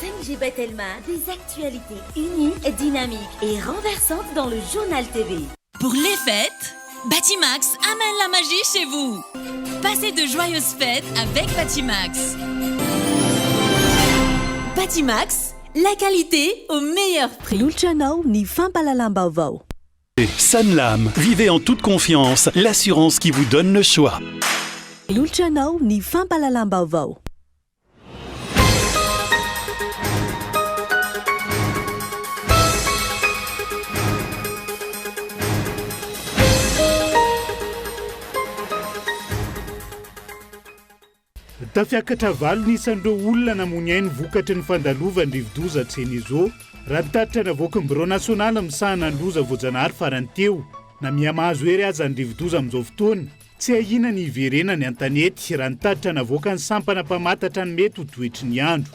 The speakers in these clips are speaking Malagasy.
5G Batelma, des actualités uniques, dynamiques et renversantes dans le journal TV. Pour les fêtes, Batimax amène la magie chez vous. Passez de joyeuses fêtes avec Batimax. Batimax, la qualité au meilleur prix. Luciano ni Fampalalambauvau. Sanlam, vivez en toute confiance l'assurance qui vous donne le choix. Luciano ni Fampalalambauvau. Tafiakatra valo nisan'ireo olona namony ainy vokatry ny fandalovany rivodoza tseny izao raha nitatitra navoaka ny Bureau nasional misahana ny loza voajanahary farany teo na miamahazo ery aza ny rivodoza amin'izao fotoana tsy ahina ny iverena ny antanety raha nitatitra navoaka ny sampana mpamatatra ny mety ho toetry ny andro.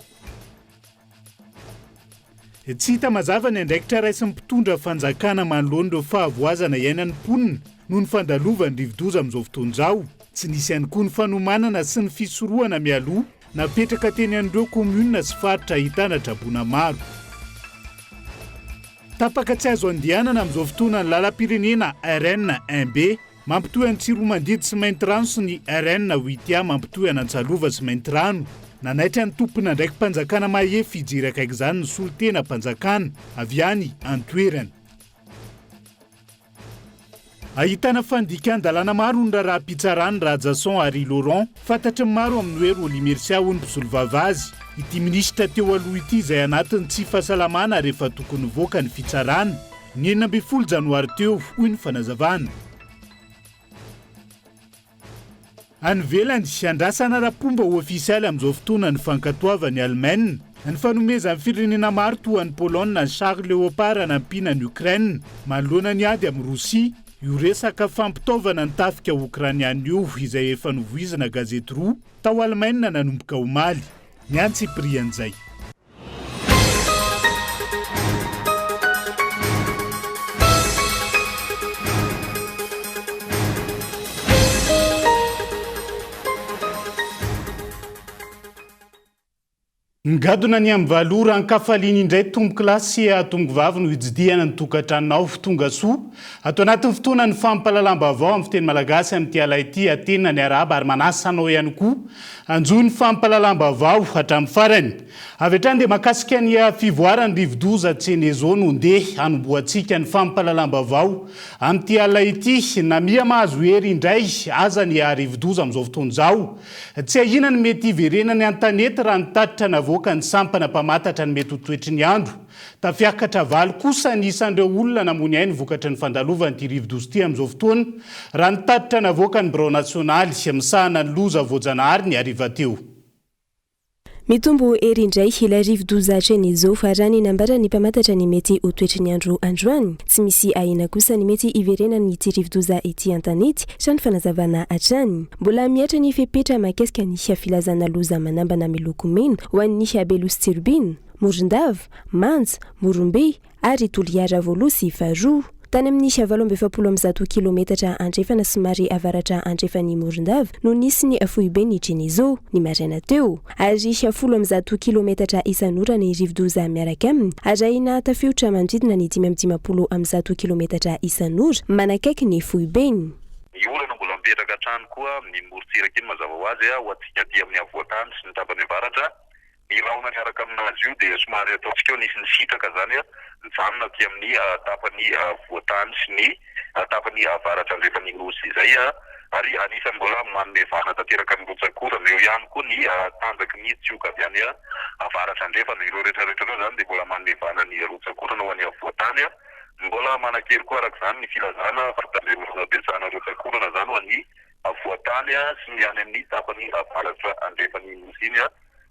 Tsy hita mazava ny andraikitra raisin'ny mpitondra fanjakana manoloana ireo fahavoazana iainan'ny mponina noho ny fandalovany rivodoza amin'izao fotoana izao. Tsy nisy ihany koa ny fanomanana sy ny fisorohana mialoha napetraka teny an'ireo komuna sy faritra ahitana draboana maro. Tapaka tsy azo andehanana amin'izao fotoana ny lalam-pirenena RN 1B mampitohy ny Tsiromandidy sy Maintirano sy ny RN 8A mampitohy Anantsalova sy Maintirano. Nanaitra ny tompona ndraiky mpanjakana mahefy hijery akaiky izany ny solitena mpanjakana avy any Antoerana. Ahitana fandikan-dalàna maro ny raharaham-pitsarany Rajason ary Laurent fantatry ny maro amin'ny hoe Rolimersia ho ny mpisolo vavazy. Ity minisitra teo aloha ity izay anatiny tsy fahasalamana rehefa tokony voaka ny fitsarana ny 12 Janoary teo hoy ny fanazavana. Any ivelany andrasana rapomba ofisialy amin'izao fotoana ny fankatoavany Allemagne. Ny fanomezan'ny firenena maro toa ny Pologne ny Char Leopard nampiana ny Ukraine manoloana ny ady amin'ny Rosia. Io resaka fampitaovana ny tafika Ukrainiana io izay efa novoizina gazety roa tao Allemagne nanomboka omaly. Ny antsiprian'izay. Ngadona ny amin'ny valora ankafaliany indray tomboky lahy sy tomboky vavy no hijidiana ny tokantranonao tonga soa. Ato anatin'ny fotoana ny fampalalam-baovao amin'ny fiteny malagasy amin'ny alaity atena ny araba ary manasa anao ihany koa. Anjo ny fampalalam-baovao hatramin'ny farany. Avy hatrany dia makasika ny fivoarany rivodoza tseny izao no ndeha hanomboantsika ny fampalalam-baovao amin'ny alaity na miamahazo hery indray aza ny rivodoza amin'izao fotoana izao. Tsy ahina ny mety iverena ny antanety raha nitatitra navoaka ny sampana mpamatatra ny mety ho toetry ny andro. Tafiakatra valo kosa ny isan'ireo olona namony ainy vokatry ny fandalovany ity rivodoza ity amin'izao fotoana raha nitatitra navoaka ny Bureau nasionaly misahana ny loza voajanahary ny hariva teo. Mitombo ery indray ilay rivodoza hatreny izao fa raha ny nambara ny mpamatatra ny mety ho toetry ny andro androany. Tsy misy ahina kosa ny mety iverena ny ity rivodoza ity antanety trany fanazavana hatrany. Mbola miatra ny fepetra makesika ny filazana loza manambana miloko mena ho an'ny Belosy Tsirbina, Morondava, Manja, Morombe ary Toliara Voalo sy Faroa. Tany amin'ny 720 kilometatra andrefana somary avaratra andrefan'ny Morondava no nisy ny foibe ny Jenizo ny maraina teo ary 10 kilometatra isan'ora ny rivodoza miaraka aminy arahina tafiotra manodidina ny 510 kilometatra isan'ora manakaiky ny foibeny. Ny olana mbola mipetraka hatrany koa ny morontsiraka iny mazava ho azy ho antsika aty amin'ny avoatany sy ny tapany avaratra. Ny laona miaraka aminazy io dia somary ataontsika eo nisy ny sitraka zany nijanona aty amin'ny tapany voatany sy ny tapany avaratra andrefan'ny Rosy izay ary anisan'ny mbola manome vana tanteraka ny Rotsakorana eo ihany koa ny tanjaky ny Tsioka avy any avaratra andrefana ireo rehetrarehetra ireo zany dia mbola manome vana ny Rotsakorana ho any voatany. Mbola manankely koa araka izany ny filazana fahatanjena Rotsakorana zany ho any voatany sy ny any amin'ny tapany avaratra andrefan'ny Rosy iny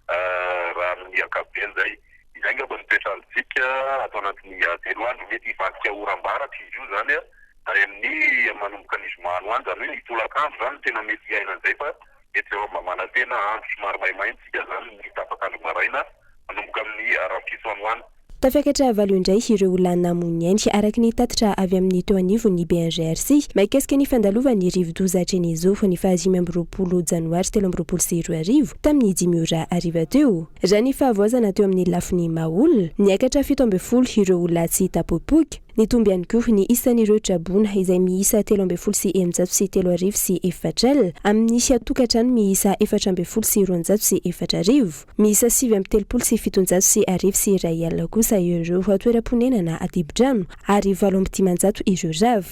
raha amin'ny ankapobeny zay. Izay ngamba nipetrahantsika atao anatin'ny 3 andro mety hivadika oram-baratra izy io zany ary amin'ny manomboka ny zoma any zany hoe nitolakandro zany tena mety iainan'izay fa mety zao mba manantena andro somary maimaintsika zany ny tapakandro maraina manomboka amin'ny 7 any. tafiakatra valo indray ireo olona namoniany araka ny tatitra avy amin'ny teo anivo ny BNGRC mahakasika ny fandalovany rivo-doza hatreny izao ny 5 janoary 2024 tamin'ny 10 teo raha ny fahavoazana teo amin'ny lafiny maolona niakatra 17 ireo olona tsy tapoipoika nitomby ihany koa ny isan'ireo trabona izay miisa 13 amin'ny siatokatrano miisa 14 miisa 7 kosa ireo atoeram-ponenana adibo-drano ary 7 ireo rava.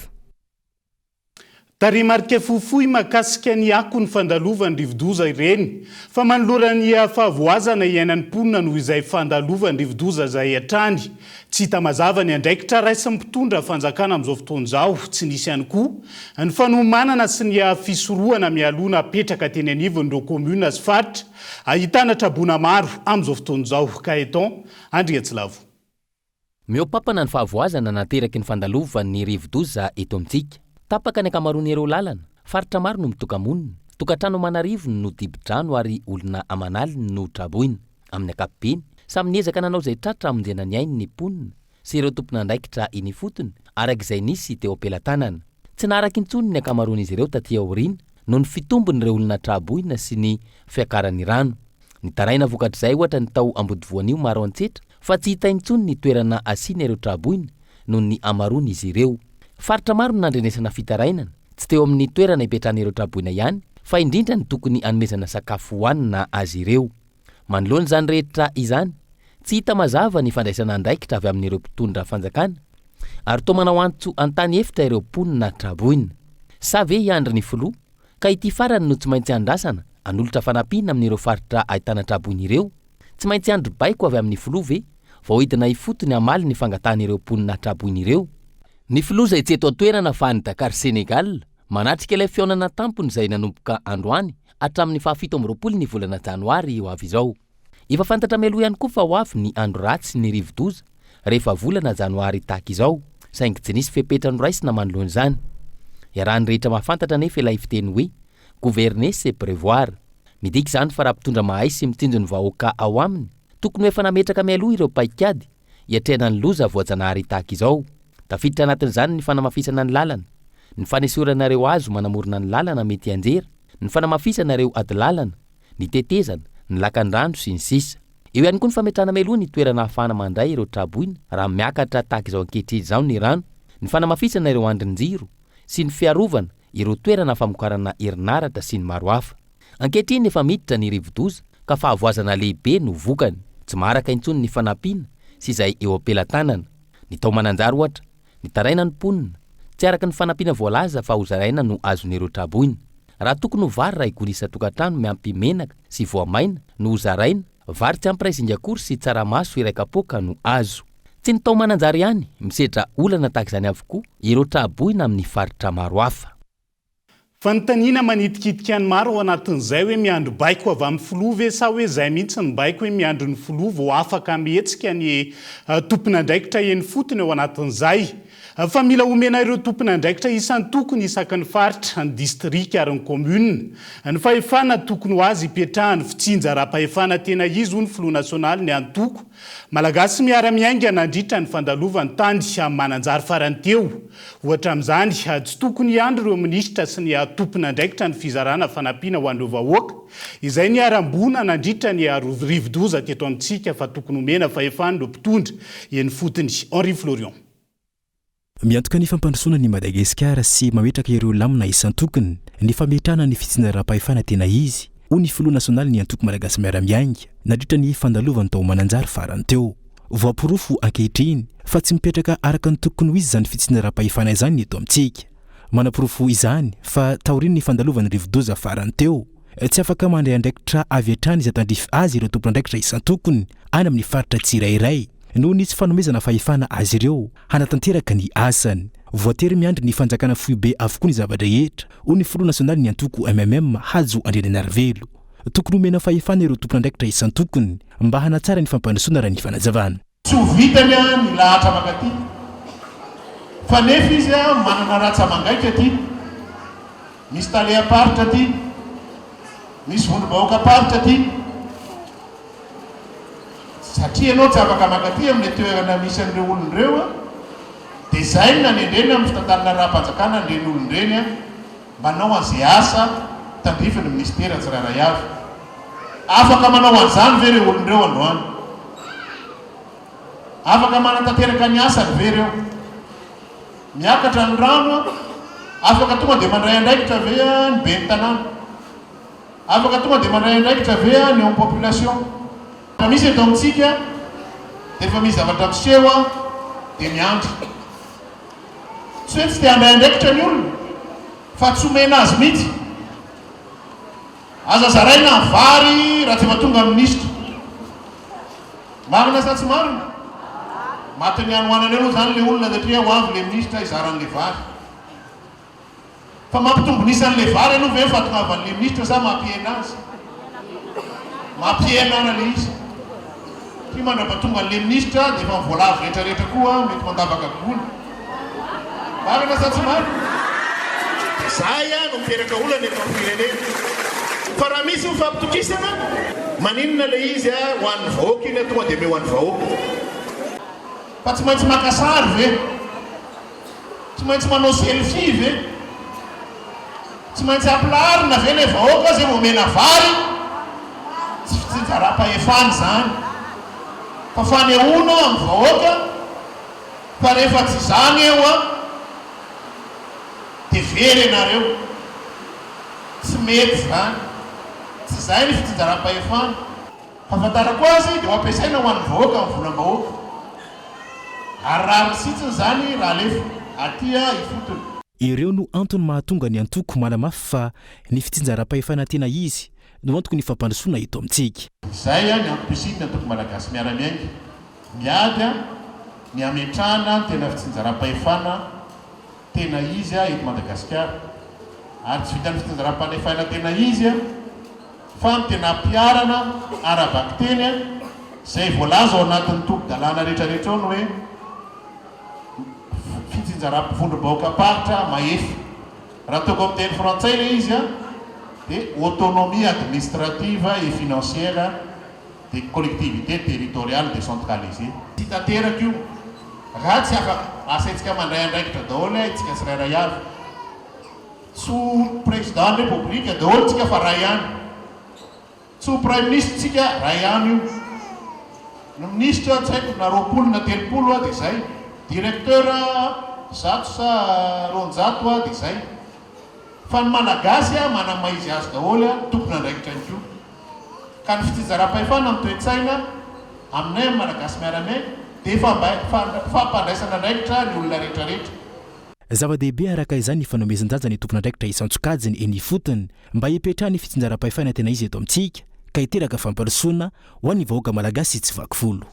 Tarimarika fofoy makasika ny ako ny fandalovany rivo-doza ireny fa manolorany fahavoazana iainan'ny mponina noho izay fandalovany rivo-doza izay hatrany tsy hita mazava ny andraikitra raisa mpitondra fanjakana amin'izao fotoana izao tsy nisy ihany koa ny fanomanana sy ny fisorohana mialona apetraka teny anivon'ireo komuna sy faritra ahitana trabona maro amin'izao fotoana izao ka eton Andriatsilavo. Miopapana ny fahavoazana nateraky ny fandalovany rivo-doza eto amintsika. Tapaka ny akamaroany ireo lalana, faritra maro no mitokamonina, tokatrano manarivony no dibo-drano ary olona amanaliny no traboina. Amin'ny ankapobeny, samy niezaka nanao izay tratra amonjena ny ainy ny mponina sy ireo tompon'andraikitra iny fotony arak'izay nisy teo ampelantanana. Tsy naharaky intsony ny akamaroan'izy ireo taty aoriana noho ny fitombon'ireo olona traboina sy ny fiakaran'ny rano. Ny taraina vokatr'izay ohatra ny tao ambodivoan'io maro antsetra fa tsy hita intsony ny toerana asiana ireo traboina noho ny amaroany izy ireo. Faritra maro nandrenesana fitarainana, tsy teo amin'ny toerana ipetrahan'ireo traboina ihany, fa indrindra ny tokony anomezana sakafo hohanina azy ireo. Manoloana izany rehetra izany, tsy hita mazava ny fandraisana andraikitra avy amin'ireo mpitondra fanjakana, ary toa manao antso antany efitra ireo mponina traboina. Sa ve hiandry ny filoha, ka ity farany no tsy maintsy andrasana, anolotra fanampiana amin'ireo faritra ahitana traboina ireo, tsy maintsy andry baiko avy amin'ny filoha ve, vao hidina ifotony amaly ny fangatan'ireo mponina traboina ireo. Ny filoha izay tsy eto an-toerana fa ny Dakar Senegal manatrika ilay fihaonana tampony izay nanomboka androany hatramin'ny 17 ny volana janoary ho avy izao. Efa fantatra mialoha ihany koa fa ho avy ny andro ratsy ny rivo-doza rehefa volana janoary tahaka izao, saingy tsy nisy fepetra noraisina manoloana izany. Iarahan'ny rehetra mahafantatra nefa ilay fiteny hoe gouverner c'est prévoir. Midika izany fa raha mpitondra mahay sy mitsinjo ny vahoaka ao aminy, tokony efa nametraka mialoha ireo paikady hiatrehana ny loza voajanahary tahaka izao. Tafiditra anatin'izany ny fanamafisana ny lalana, ny fanesorana ireo hazo manamorona ny lalana mety anjera, ny fanamafisana ireo ady-lalana, ny tetezana, ny lakan-drano sy ny sisa. Eo ihany koa ny fametrahana mialoha ny toerana ahafahana mandray ireo traboina raha miakatra tahaka izao ankehitriny izao ny rano, ny fanamafisana ireo andrin-jiro sy ny fiarovana ireo toerana famokarana herinaratra sy ny maro hafa. Ankehitriny efa miditra ny rivo-doza ka fahavoazana lehibe no vokany, tsy maraka intsony ny fanampiana sy izay eo ampelantanana. Ny tao mananjary ohatra, ny taraina ny mponina, tsy araka ny fanampiana voalaza fa ho zaraina no azon'ireo traboina. Raha tokony ho vary raha igorisa tokatrano miampy menaka sy voamaina no ho zaraina, vary tsy ampiraisingakory sy tsaramaso iraikapoka no azo. Tsy ny tao mananjary ihany, misedra olana tahaka izany avokoa ireo traboina amin'ny faritra maro hafa. Fanontaniana manitikitika ny maro ao anatin'izay hoe miandro baiko avy amin'ny filoha ve sa hoe izay mihitsy ny baiko hoe miandro ny filoha vao afaka mihetsika ny tompon'andraikitra eny fotony ao anatin'izay. Fa mila omena ireo tompon'andraikitra isan'ny tokony isaky ny faritra, ny distrika ary ny commune. Ny fahefana tokony ho azy ipetrahany fitsinja ara-pahefana tena izy ho ny filoha nasionaly ny antoko. Malagasy miara-miainga nandritra ny fandalovany tany mananjary farany teo. Ohatra amin'izany, tsy tokony hiandro ireo minisitra sy ny tompon'andraikitra ny fizarana fanampiana ho an'ireo vahoaka. Izay ny arambona nandritra ny rivo-doza teto amintsika fa tokony omena fahefana ireo mpitondra eny fotony. Henri Florian. Miantoka ny fampandrosoana ny Madagasikara sy mametraka ireo lamina isan-tokony ny fametrahana ny fitsinjana ara-pahefana tena izy ho ny filoha nasionaly ny antoko malagasy miara-miainga nandritra ny fandalovany tao mananjary farany teo. Voaporofo ankehitriny fa tsy mipetraka araka ny tokony ho izy izany fitsinjana ara-pahefana izany eto amintsika. Manaporofo izany fa taoriny ny fandalovany rivo-doza farany teo tsy afaka mandray andraikitra avy hatrany izay tandrify azy ireo tompon'andraikitra isan-tokony any amin'ny faritra tsirairay noho ny tsy fanomezana fahefana azy ireo hanatanteraka ny asany. Voatery miandry ny fanjakana fohy be avokoa ny zava-drehetra ho ny filoha nasionaly ny antoko MMM hajo Andrianarivelo. Tokony omena fahefana ireo tompon'andraikitra isan-tokony mba hanatsara ny fampandrosoana raha ny fanazavana. Tsy ho vitany ny lahatra makaty fa nefa izy manana ratsa mangaika ty, misy tale aparitra ty, misy volo-bahoaka aparitra ty, satria ianao tsy afaka makaty amin'ny toerana misy an'ireo olon'ireo a dia izay nanendreny amin'ny fitantanana raha-panjakana andreny olonireny a manao an'izay asa tandrifiny ministera tsirairay avy. Afaka manao an'izany ve ireo olon'ireo androany? Afaka manatanteraka ny asany ve ireo? Miakatra ny rano a, afaka tonga dia mandray andraikitra ve ny be ny tanàna? Afaka tonga dia mandray andraikitra ve ny eo population? Fa misy eto amintsika dia efa misy zavatra miseho a dia miandry. Tsy hoe tsy te handray andraikitra ny olona fa tsy omena azy mihitsy. Aza zaraina ny vary raha tsy efa tonga ministra. Marina sa tsy marina? Maty ny anohanany aloha zany le olona satria ho avy le ministra izaran'le vary. Fa mampitombo nisan'le vary aloha ve fa tongavan'le ministra sa mampiena azy? Mampiena ana le izy. Ty mandrapatonga an'le ministra dia efa mivoalavo rehetrarehetra koa mety mandavaka gony. Marina sa tsy marina? Zay a no miteraka olana eto amin'ny firenena. Fa raha misy mifampitokisana, maninona le izy a ho an'ny vahoaka iny tonga dia meo an'ny vahoaka. Fa tsy maintsy maka sary ve? Tsy maintsy manao selfie ve? Tsy maintsy ampilarina ve le vahoaka zay momena vary? Tsy fitsinjaram-pahefany zany. Fa fanehoana amin'ny vahoaka fa rehefa tsy zany eo a dia very ianareo. Tsy mety zany. Tsy zay ny fitsinjaram-pahefany. Fahafantarako azy dia ho ampiasaina ho an'ny vahoaka amin'ny volam-bahoaka. Ary raha misitsiny zany raha alefa atya ifotony. Ireo no antony mahatonga ny antoko malamafy fa ny fitsinjaram-pahefana tena izy no antoko ny fampandrosoana eto amintsika. Izay a ny antom-pisidiny antoko malagasy miara-miainga. Miady a ny ametrahana tena fitsinjaram-pahefana tena izy a eto Madagasikara. Ary tsy vitan'ny fitsinjaram-pahefana tena izy a fa ny tena ampiarana ara-bakteny a izay voalaza ao anatin'ny toko-dalàna rehetrarehetra ao no hoe fitsinjaram-pivondrom-bahoaka paritra mahefa. Raha ataoko amin'ny teny frantsay le izy a dia autonomie administrative et financière des collectivités territoriales décentralisées. Tsy tanteraka io. Raha tsy afaka asaintsika mandray andraikitra daholo itsika tsirairay avy. Tsy président de république daholo tsika fa ray ihany. Tsy prime ministre tsika ray ihany io. Ny ministre tsy haiko na roapolo na telopolo a dia izay. Directeur zato sa roanjato a dia izay. Fa ny malagasy a manamaizy azy daholo a tompona andraikitra ny koa. Ka ny fitsinjaram-pahefana amin'ny toe-tsaina aminay amin'ny malagasy miara-miaina dia fampandraisana andraikitra ny olona rehetrarehetra. Zava-dehibe araka izany ny fanomezan-jaja ny tompon'andraikitra isan-tsokajiny eny ifotony mba hipetraha ny fitsinjaram-pahefana tena izy eto amintsika ka hiteraka fampandrosoana ho an'ny vahoaka malagasy tsy vaky folo.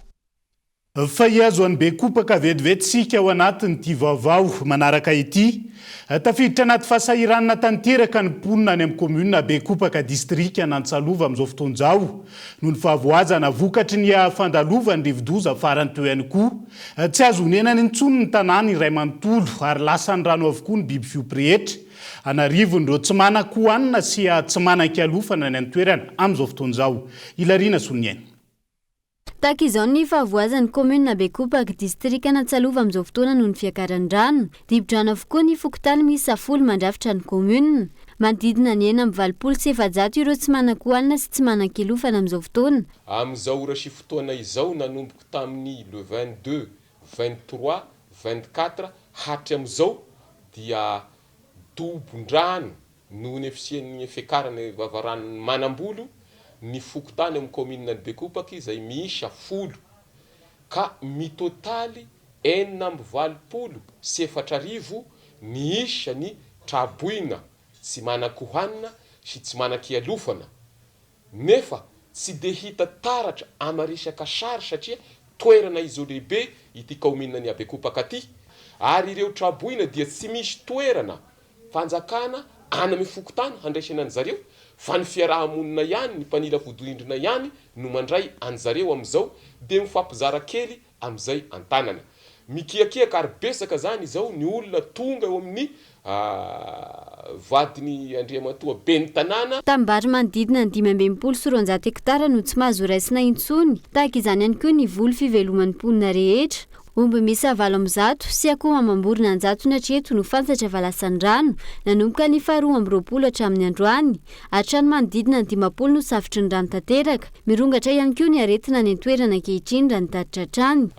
Fa hiazo an'ny Bekopaka vetivetsika ao anatin'ity vaovao manaraka ity. Tafiditra anaty fahasahiranana tanteraka ny mponina any amin'ny komuna Bekopaka distrika Anantsalova amin'izao fotoan'izao noho ny fahavoazana vokatry ny fandalovan'ny rivodoza farany teo ihany koa. Tsy azo honenany intsony ny tanàna iray manontolo ary lasa ny rano avokoa ny biby fiompy rehetra. Anarivon'ireo tsy manan-kohanina sy tsy manan-kialofana ny antoerana amin'izao fotoan'izao. Ilarina Soniaina. Tahaka izao ny fahavoazan'ny komuna Bekopaka distrika Anantsalova amin'izao fotoana noho ny fiakaran-drano. Dibo-drano avokoa ny fokontany misy safolo mandrafitra ny komuna. Manodidina ny 9,700 ireo tsy manan-kohanina sy tsy manan-kialofana amin'izao fotoana. Amin'izao ora sy fotoana izao nanomboka tamin'ny le 22, 23, 24 hatry amin'izao dia dobon-drano noho ny efisian'ny fiakarana vavarano manam-bolo ny fokontany amin'ny komuna Bekopaka izay miisa 10 ka mitotaly 9,400 ny isa ny traboina tsy manan-kohanina sy tsy manan-kialofana. Nefa tsy dia hita taratra amarisaka sary satria toerana izo lehibe ity komuna ny Bekopaka ty. Ary ireo traboina dia tsy misy toerana fanjakana any amin'ny fokontany handraisana an'zareo fa ny fiarahamonina ihany ny mpanila vodorindrina ihany no mandray an'zareo amin'izao dia mifampizara kely amin'izay antanana. mikiakiaka ary besaka zany izao ny olona tonga eo amin'ny vadiny Andriamatoa ben'ny tanàna. Tambary manodidina ny 520 hektara no tsy mahazo raisina intsony, tahaka izany ihany koa ny voly fiveloman'ny mponina rehetra. Omby misy 700 sy akoho amam-borona 100 ny hatreto no fantatra fa lasan-drano nanomboka ny 12 hatramin'ny androany. Hatrany manodidina ny 50 no safitry ny rano tanteraka. Mirongatra ihany koa ny aretina ny toerana ankehitriny raha nitatitra trany.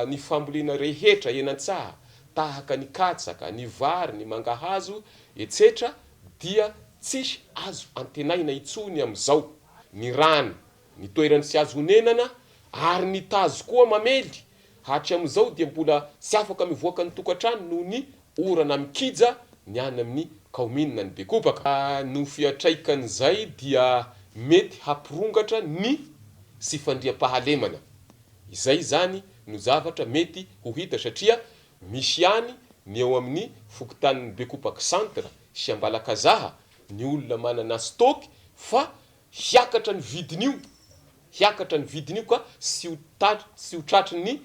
Ny fambolena rehetra enan-tsaha tahaka ny katsaka, ny vary, ny mangahazo etc dia tsisy azo antenaina intsony amin'izao. Ny rano, ny toerany sy azo honenana ary ny tazo koa mamely. Hatry amin'izao dia mbola sy afaka mivoaka ny tokantrano noho ny orana mikija ny any amin'ny kaominina ny Bekopaka. No fiatraikan'izay dia mety hampirongatra ny sy fandriam-pahalemana. Izay zany no zavatra mety ho hita satria misy ihany ny eo amin'ny fokotanin'ny Bekopaka centre sy Ambalakazaha ny olona manana stock fa hiakatra ny vidin'io. Hiakatra ny vidin'io ka sy ho tratry ny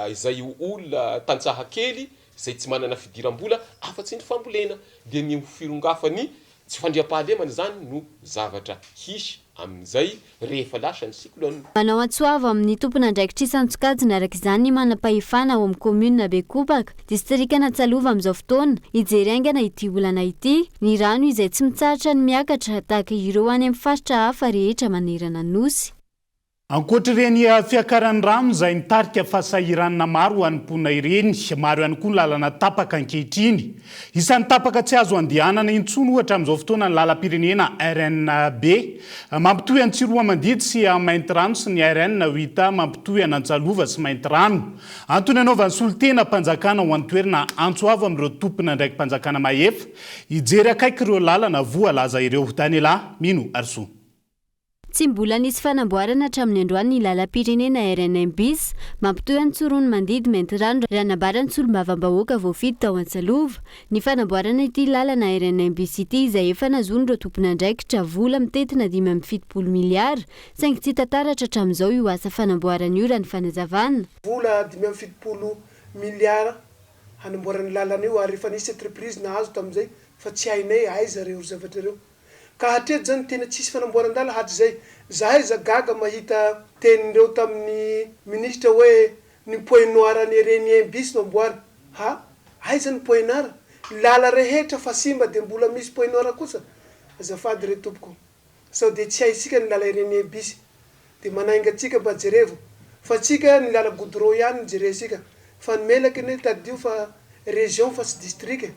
izay olona tantsaha kely izay tsy manana fidiram-bola afa-tsy ny fambolena dia ny firongafany tsy fandriam-pahalemana zany no zavatra hisy amin'izay rehefa lasa ny cyclone. Manao antsoava amin'ny tompona andraikitra isan-tsokajiny araka izany ny manam-pahefana ao amin'ny commune Bekopaka, distrika Natsalova amin'izao fotoana hijery aingana ity olana ity, ny rano izay tsy mitsahatra ny miakatra tahaka ireo any amin'ny faritra hafa rehetra manerana nosy. Ankoatr'ireny fiakaran'ny rano izay nitarika fahasahiranana maro ho an'ny mponina ireny, maro ihany koa ny lalana tapaka ankehitriny. Isan'ny tapaka tsy azo andehanana intsony ohatra amin'izao fotoana ny lalam-pirenena RN-B mampitohy an'Tsiroa Mandidy sy Mainty Rano sy ny RN-8 mampitohy an'Antsalova sy Mainty Rano. Antony anaovan'ny solitena mpanjakana ho an'ny toerana Antsoavo amin'ireo tompona ndraiky mpanjakana mahefa hijery akaiky ireo lalana voalaza ireo. Daniela Mino Arso. Tsy mbola nisy fanamboarana hatramin'ny androany ny lalam-pirenena RN-bis mampitohy an'Tsiroa Mandidy Mainty Rano raha nabarany solombavam-bahoaka voafidy tao Antsalova. Ny fanamboarana ity lalana RN-bis ity izay efa nazon'ireo tompona andraikitra vola mitetina 570 miliara saingy tsy tantaratra hatramin'izao io asa fanamboarana io raha ny fanazavana. Vola 570 miliara hanamboarana lalana io ary efa nisy entreprise nahazo tamin'izay fa tsy hainay aiza reo zavatra reo. Ka hatreto zany tena tsisy fanamboarandala hatrizay zahay zagaga mahita tenindreo tamin'ny ministra hoe ny point noir ny RN-bis no amboary. Aiza ny point noir? Lala rehetra fa simba dia mbola misy point noir kosa. Azafady re tompoko. Sao dia tsy haisika ny lala RN-bis dia manaingatsika mba jerevo. Fa tsika ny lala goudron ihany ny jeresika. Fa ny melaka ny tadio fa région fa sy district.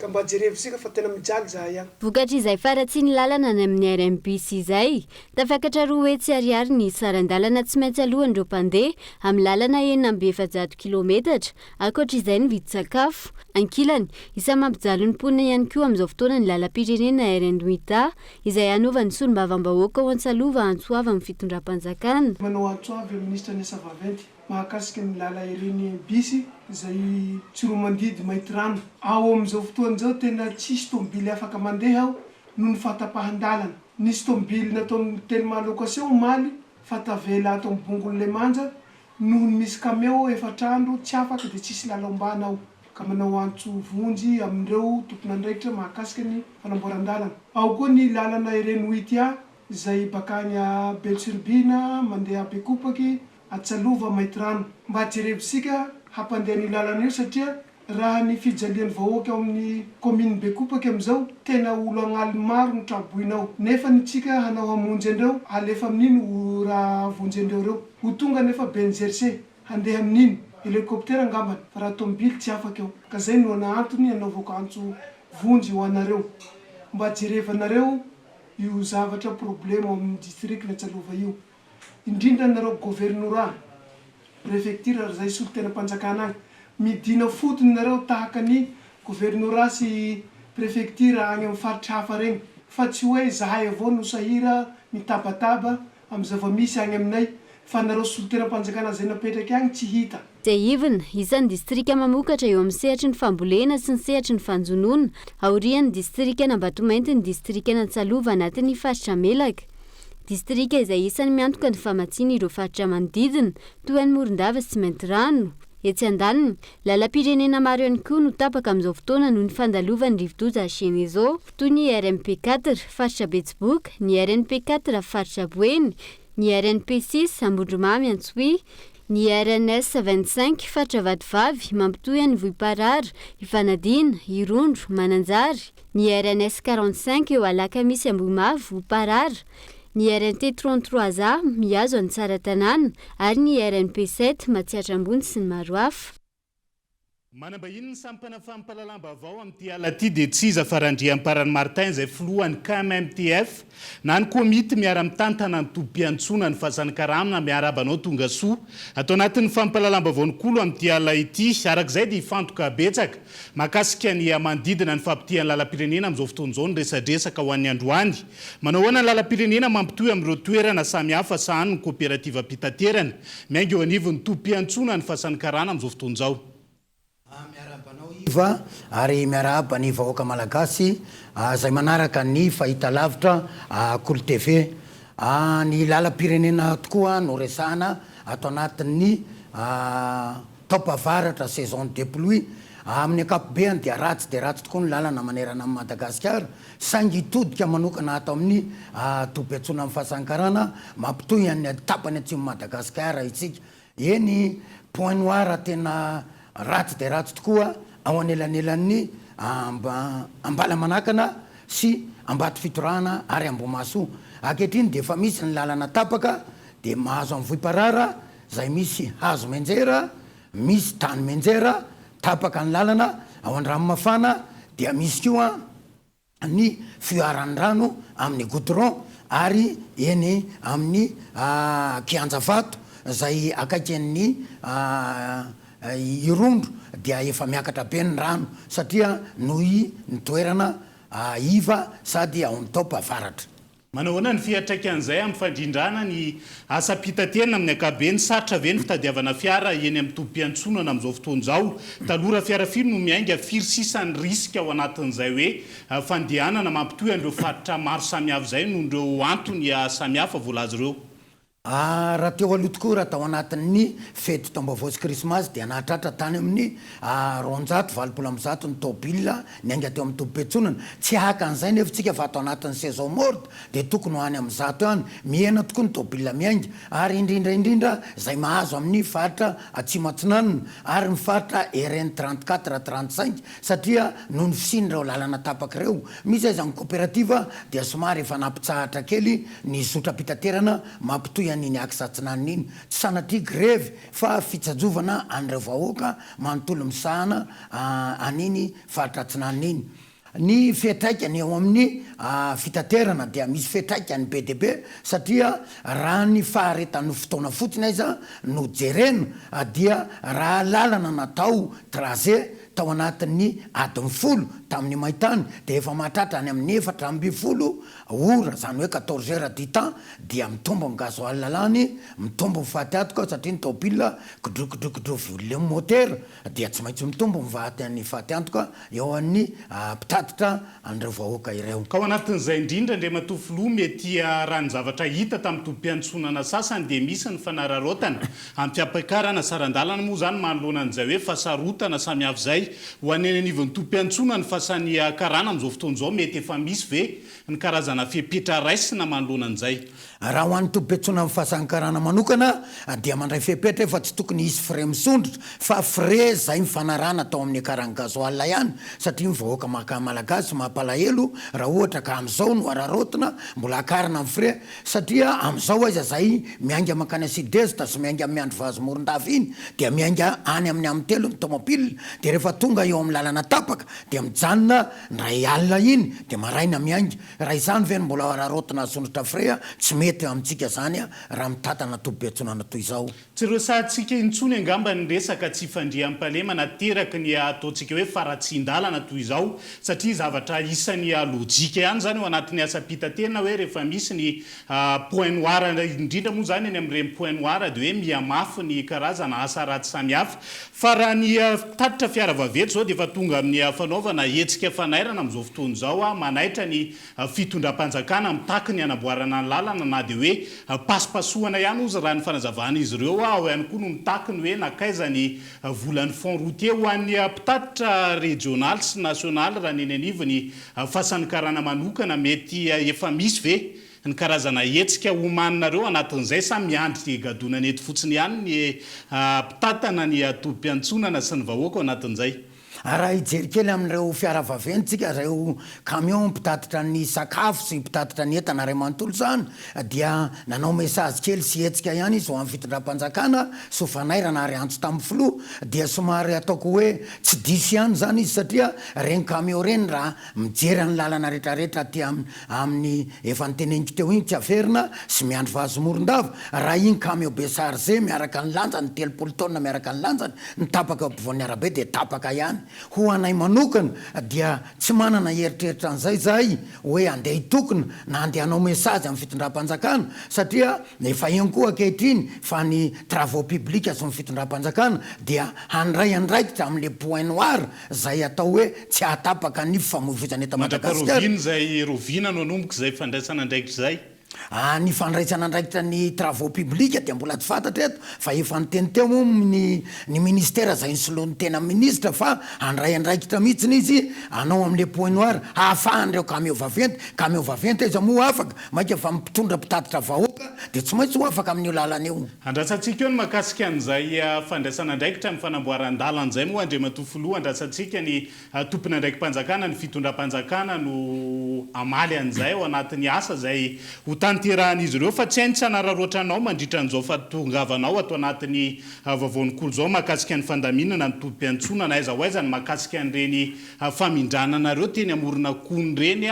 Mba jerevsika fa tena mijaly zahay ihany. Vokatra izay faratsy ny lalana ny amin'ny RN-bis izay tafakatra 2 hetsy ariary ny sarandalana tsy maintsy alohan'ireo mpandeha amin'ny lalana 700 kilometatra. Ankoatra izay ny vidin-tsakafo ankilany isa mampijaly ny mponina ihany koa amin'izao fotoana ny lalam-pirenena RN-8 izay anaovan'ny solombavam-bahoaka ao Antsalova Antsoava amin'ny fitondram-panjakana. Manao Antsoava ministra ny asa vaventy mahakasika ny lala RN-bis izay Tsiroa Mandidy Mainty Rano. Ao amin'izao fotoana izao tena tsisy tômobily afaka mandeha ao noho ny fahatapahan-dalana. Nisy tômobily nataon'ny tellement location omaly fatavela ato amin'ny bongon'le manja noho ny misy cameo efatrandro tsy afaka dia tsisy lalaombana ao. Ka manao antso vonjy amin'ireo tompona andraikitra mahakasika ny fanamboaran-dalana. Ao koa ny lalana RN-8 izay bakany Belsurbina mandeha Bekopaky Antsalova Mainty Rano. Mba jerevsika hampandeha ny lalana io satria raha ny fijalian'ny vahoaka amin'ny commune Bekopaky amin'izao tena olo agnali maro ny traboinao. Nefa ny tsika hanao hamonjy andreo alefa amin'ino raha vonjy andreo reo. Ho tonga nefa benjerse handeha amin'ino helicoptera angambany fa raha tômobily tsy afaka eo. Ka zay no ana antony anaovako antso vonjy ho anareo. Mba jerevanareo io zavatra problème amin'ny district Natsalova io. Indrindra nareo gouvernorat préfecture zay solitena mpanjakana agny midina fotony nareo tahaka ny gouvernorat sy préfecture agny amin'ny faritra hafa regny fa tsy hoe zahay avao no sahira mitabataba amin'ny zava-misy agny aminay fa nareo solitena mpanjakana zay napetraky agny tsy hita. Zay ivina isan'ny distrika mamokatra eo amin'ny sehatry ny fambolena sy ny sehatry ny fanjonona aorian'ny distrika n'Ambatomainty ny distrika n'Antsalova anatin'ny faritra Melaka. Distrika izay isan'ny miantoka ny famatsiana ireo faritra manodidina toy ny Morondava sy Mainty Rano. etsy andaniny lalam-pirenena maro ihany koa no tapaka amin'izao fotoana noho ny fandalovan'ny rivodoza Genezo toy ny RNP4 faritra Betsiboka, ny RNP4 faritra Boeny, ny RNP6 Ambondromamy Antsohy, ny RNS 25 faritra Vadivavy mampitohy any Vohiparara, Ifanadina, Irondro, Mananjary, ny RNS 45 eo Alakamisy Ambohimavo, Parara, ny RNT 33A mihazo any Tsaratanàna ary ny RNP 7 Matsiatra Ambony sy ny maro hafa. Manambahiny ny sampana fampalalam-baovao amin'ity ala ity dia tsy iza fa Randriamparany Martin izay filohan'ny KMMTF na ny komity miara-mitantana ny tompim-piantsona ny Fasan'ny Karama miarabanao Tongasoa atao anatin'ny fampalalam-baovao ny kolo amin'ity ala ity. Arak'izay dia ifantoka betsaka mahakasika ny manodidina ny fampitian'ny lalam-pirenena amin'izao fotoan'izao ny resadresaka ho an'ny androany. Manao ahoana ny lalam-pirenena mampitohy amin'ireo toerana samihafa sahany ny kooperativa mpitaterana miainga eo anivon'ny tompim-piantsona ny Fasan'ny Karama amin'izao fotoan'izao. Ary miarahaba ny vahoaka malagasy izay manaraka ny fahita lavitra Kolo TV. Ny lalam-pirenena tokoa no resahana atao anatin'ny taopavaratra saison de pluie. Amin'ny ankapobeny dia ratsy tokoa ny lalana manerana amin'ny Madagasikara saingy hitodika manokana atao amin'ny tompim-piantsona amin'ny Fasan'ny Karana mampitohy any tapany atsimo Madagasikara itsika. Eny point noir tena ratsy dia ratsy tokoa ao anelanelan'ny ambala manakana sy ambato fitorana ary Ambomasoa. Ankehitriny dia efa misy ny lalana tapaka dia mahazo amin'ny Vohiparara izay misy hazo menjera, misy tany menjera tapaka ny lalana. Ao an-dranomafana dia misy koa ny fioaran'ny rano amin'ny goudron ary eny amin'ny kianjavato izay akaikin'ny Irondro dia efa miakatra be ny rano satria nohy ny toerana iva sady ao amin'ny taopavaratra. Manao ahoana ny fiatraikan'izay amin'ny fandrindrana ny asa pitaterana amin'ny ankapobeny sarotra ve ny fitadiavana fiara eny amin'ny tompim-piantsonana amin'izao fotoan'izao. Talora fiara firy no miainga firy sisan'ny riska ao anatin'izay hoe fandehanana mampitohy an'ireo faritra maro samihafa izay noho ireo antony samihafa voalaza ireo. Raha teo aloha tokoa raha tao anatin'ny fety taom-baovao sy krismasy dia nahatratra tany amin'ny 240 ny tôbila niainga teo amin'ny tompim-piantsonana. Tsy haka an'izay nefa tsika fa atao anatin'ny saison morte dia tokony ho any amin'ny 100 any mihena tokoa ny tôbila miainga ary indrindra izay mahazo amin'ny faritra Atsimo Atsinanana ary ny faritra RN 34-35 satria noho ny fisin'ireo lalana tapaka ireo. Misy aizany kooperativa dia somary efa nampitsahatra kely ny zotra-pitaterana mampitohy an'iny akisatsinanina iny. Tsy sanatria grevy fa fitsajovana an'ireo vahoaka manontolo misahana an'iny faritra Atsinanana iny. Ny fiatraikany eo amin'ny fitaterana dia misy fiatraikany be dia be satria raha ny faharetan'ny fotoana fotsiny aiza no jerena dia raha lalana natao traze tao anatin'ny adiny 10 tamin'ny maintany dia efa mahatratra any amin'ny 4 ora zany hoe 14 heures du temps dia mitombo ny gasoil lalany mitombo ny fahatyatoka satria ny tôbila kidrokodrokodro le motera dia tsy maintsy mitombo ny fahatyatoka eo amin'ny mpitatitra an'ireo vahoaka ireo. Ka ao anatin'izay indrindra ndre matofilo mety raha ny zavatra hita tamin'ny tompim-piantsonana sasany dia misy ny fanararaotana amin'ny fiampakarana sarandalana moa zany manoloana an'izay hoe fasarotana samihafa izay ho any anivon'ny tompim-piantsonana ny Fasan'ny Karana amin'izao fotoan'izao mety efa misy ve ny karazana fepetra raisina manoloana an'izay. Raha ho an'ny tompim-piantsonana amin'ny Fasan'ny Karana manokana dia mandray fepetra efa tsy tokony hisy frais misondrotra fa frais zay mifanarana tao amin'ny akaran'ny gasoil ihany satria ny vahoaka malagasy mampalahelo raha ohatra ka amin'izao no araraotina mbola akarina amin'ny frais satria amin'izao aiza zay miainga makany sud-est sy miainga amin'ny andro vazomoron-dafy iny dia miainga any amin'ny am'telo ny tomobile dia rehefa tonga eo amin'ny lalana tapaka dia mijanona ny ray alina iny dia maraina miainga. Raha izany ve mbola araraotina sondrotra frais tsy mety amintsika zany raha mitatana tompim-piantsonana toy izao. Tsy resahantsika intsony angamba ny resaka tsy fandriam-palema nateraka ny ataontsika hoe faratsindalana toy izao satria zavatra isan'ny lojika ihany zany ao anatin'ny asa pitaterana hoe rehefa misy ny point noir indrindra moa zany eny amin'ireny point noir dia hoe mihamafy ny karazana asa ratsy samihafa fa raha ny tatitra fiara vaventy zao dia efa tonga amin'ny fanaovana hetsika fanairana amin'izao fotoana izao manaitra ny fitondram-panjakana mitaky ny anamboarana ny lalana na dia hoe pasipasohana ihany ozy raha ny fanazavana izy ireo ao ihany koa no mitaky ny hoe nakaiza ny volan'ny fond routier ho an'ny mpitatitra régional sy national raha ny anivo ny fahasanin-karana manokana mety efa misy ve ny karazana hetsika homaninareo anatin'izay samy miandry gadonany eto fotsiny ihany ny mpitatana ny tobim-piantsonana sy ny vahoaka ao anatin'izay raha ijery kely amin'ireo fiaravaventsika reo camion mpitatitra ny sakafo sy mpitatitra ny entana ray manontolo zany dia nanao message kely sy hetsika ihany izy ho amin'ny fitondram-panjakana sy fanairana ary antso tamin'ny filoha dia somary ataoko hoe tsy diso ihany zany izy satria reny camion reny raha mijery ny lalana rehetrarehetra ty amin'ny efa nyteneniko teo igny tsy aferina sy miandro vahazomoron-dava raha igny camion be chargé miaraka ny lanjany 30 taona miaraka ny lanjany nitapaka ampovoan'ny arabe dia tapaka ihany ho anay manokana dia tsy manana heritreritra an'izay zahay hoe andeha hitokona na andeha hanao message amin'ny fitondram-panjakana satria efa eny koa ankehitriny fa ny travaux publics sy ny fitondram-panjakana dia handray andraikitra amin'le point noir zay atao hoe tsy ahatapaka ny famoivoizana eto Madagasikara zay rovina no anomboka zay fandraisana andraikitra zay ny fandraisana andraikitra ny travaux publics dia mbola tsy fantatra eto fa efa nyteny teo moa ny ministère zay nysoloan'ny tena ministre fa handray andraikitra mihitsiny izy anao amin'le point noir ahafahan'ireo camion vaventy izy moa afaka maika fa mpitondra mpitatitra vahoaka dia tsy maintsy ho afaka amin'io lalana eo andrasantsika eo ny mahakasika an'izay fandraisana andraikitra ny fanamboaran-dalana zay moa andriamatofoloha andrasantsika ny tompony andraiki-panjakana ny fitondram-panjakana no amaly an'izay ao anatin'ny asa zay tanterahanizy ireo fa tsy hainy tsy hanararoatra anao mandritra an'izao fatongavanao atao anatin'ny vavaonykolo zao mahakasika ny fandaminana ny tobim-piantsona na aiza ho aiza ny mahakasika an'ireny famindrananareo teny amorona kony reny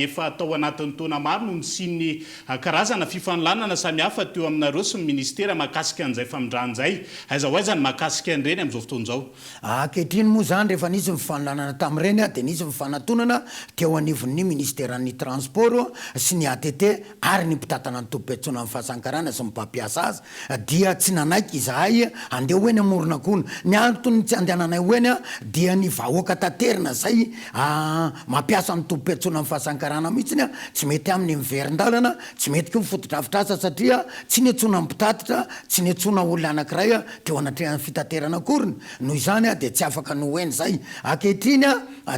efa atao anatin'ny taona maro no misin'ny karazana fifanlanana samihafa teo aminareo sy ny ministera mahakasika an'izay famindran'izay aiza ho aiza ny mahakasika an'ireny amin'izao fotoan'izao ankehitriny moa zany rehefa nisy mifanlanana tamin'ireny dia nisy mifanatonana teo anivon'ny ministeran'ny transport sy ny ATT ary ny mpitatana ny tobim-piantsona amin'ny fahasankarana sy mipampiasa azy dia tsy nanaiky izahay andeha hoeny amorona kony ny antony tsy andehananay hoeny dia ny vahoaka taterina zay mampiasa ny tobim-piantsona amin'ny fahasankarana mihitsiny tsy mety amin'ny miverin-dalana tsy mety koa mifotodrafitrasa satria tsy netsona mpitatitra tsy netsona olona anankiray teo anatrehan'ny fitaterana koriny noho izany dia tsy afaka no hoeny zay ankehitriny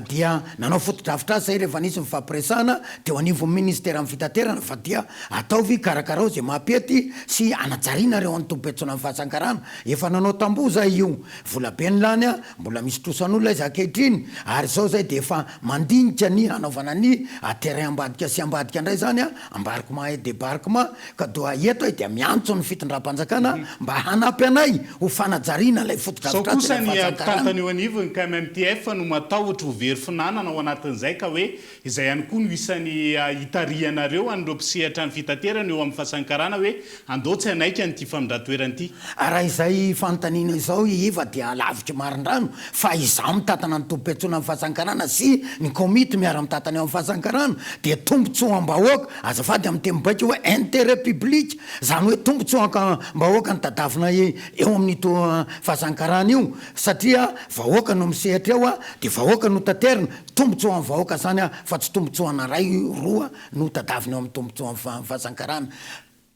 dia nanao fotodrafitrasa zay rehefa nisy mifampiresana teo anivon'ny ministera amin'ny fitaterana fa dia ataovy karakarao zay mampety sy anajariana reo any tobim-piantsona amin'ny fahasankarana efa nanao tamboho zay io vola be ny lany mbola misy trosan'olona izy ankehitriny ary zao zay dia efa mandinika ny anaovana ny terrain ambadika sy ambadika indray zany embarquement et débarquement ka doa eto dia miantso ny fitondram-panjakana mba hanampy anay ho fanajariana ilay fotodrafitrasa ny mpitantana eo anivony ka MMTF no matahotra ho very finanana ao anatin'izay ka hoe izay ihany koa no isan'ny hitarianareo an'ireo mpisehatra ny fitaterana eo amin'ny fahasankarana hoe andotsy anaika nyty famindra-toerana ity raha izay fanontaniana izao iva dia lavitra marin-drano fa izaho mitatana ny tobim-piantsona amin'ny fahasankarana sy ny komity miara-mitatana eo amin'ny fahasankarana dia tombotsoam-bahoaka azafady amin'ny teny baika hoe intérêt public zany hoe tombotsoam-bahoaka ny tadavina eo amin'ito fahasankarana io satria vahoaka no misehatra eo dia vahoaka no taterina tombotsoa amin'ny vahoaka zany fa tsy tombotsoana ray roa no tadavina eo amin'ny tombotsoa amin'ny fahasankarana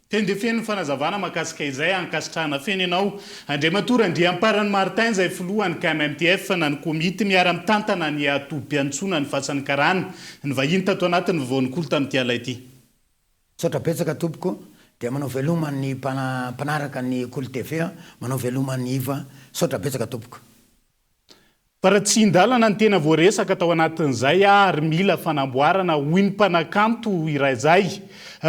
teny dia feno ny fanazavana mahakasika izay ankasitrahana feny ianao Andriamatora Andriamparany Martin zay filohany KMMTF na ny komity miara-mitantana ny tobim-piantsona ny fahasankarana ny vahiny tato anatin'ny vavaon'nikolo tamin'ity ala ity sotra betsaka tompoko dia manao velomany mpanaraka ny Kolo TV manao velomany iva sotra betsaka tompoko fa raha tsy indalana ny tena voaresaka tao anatin'izay ary mila fanamboarana hoy ny mpanakanto iray zay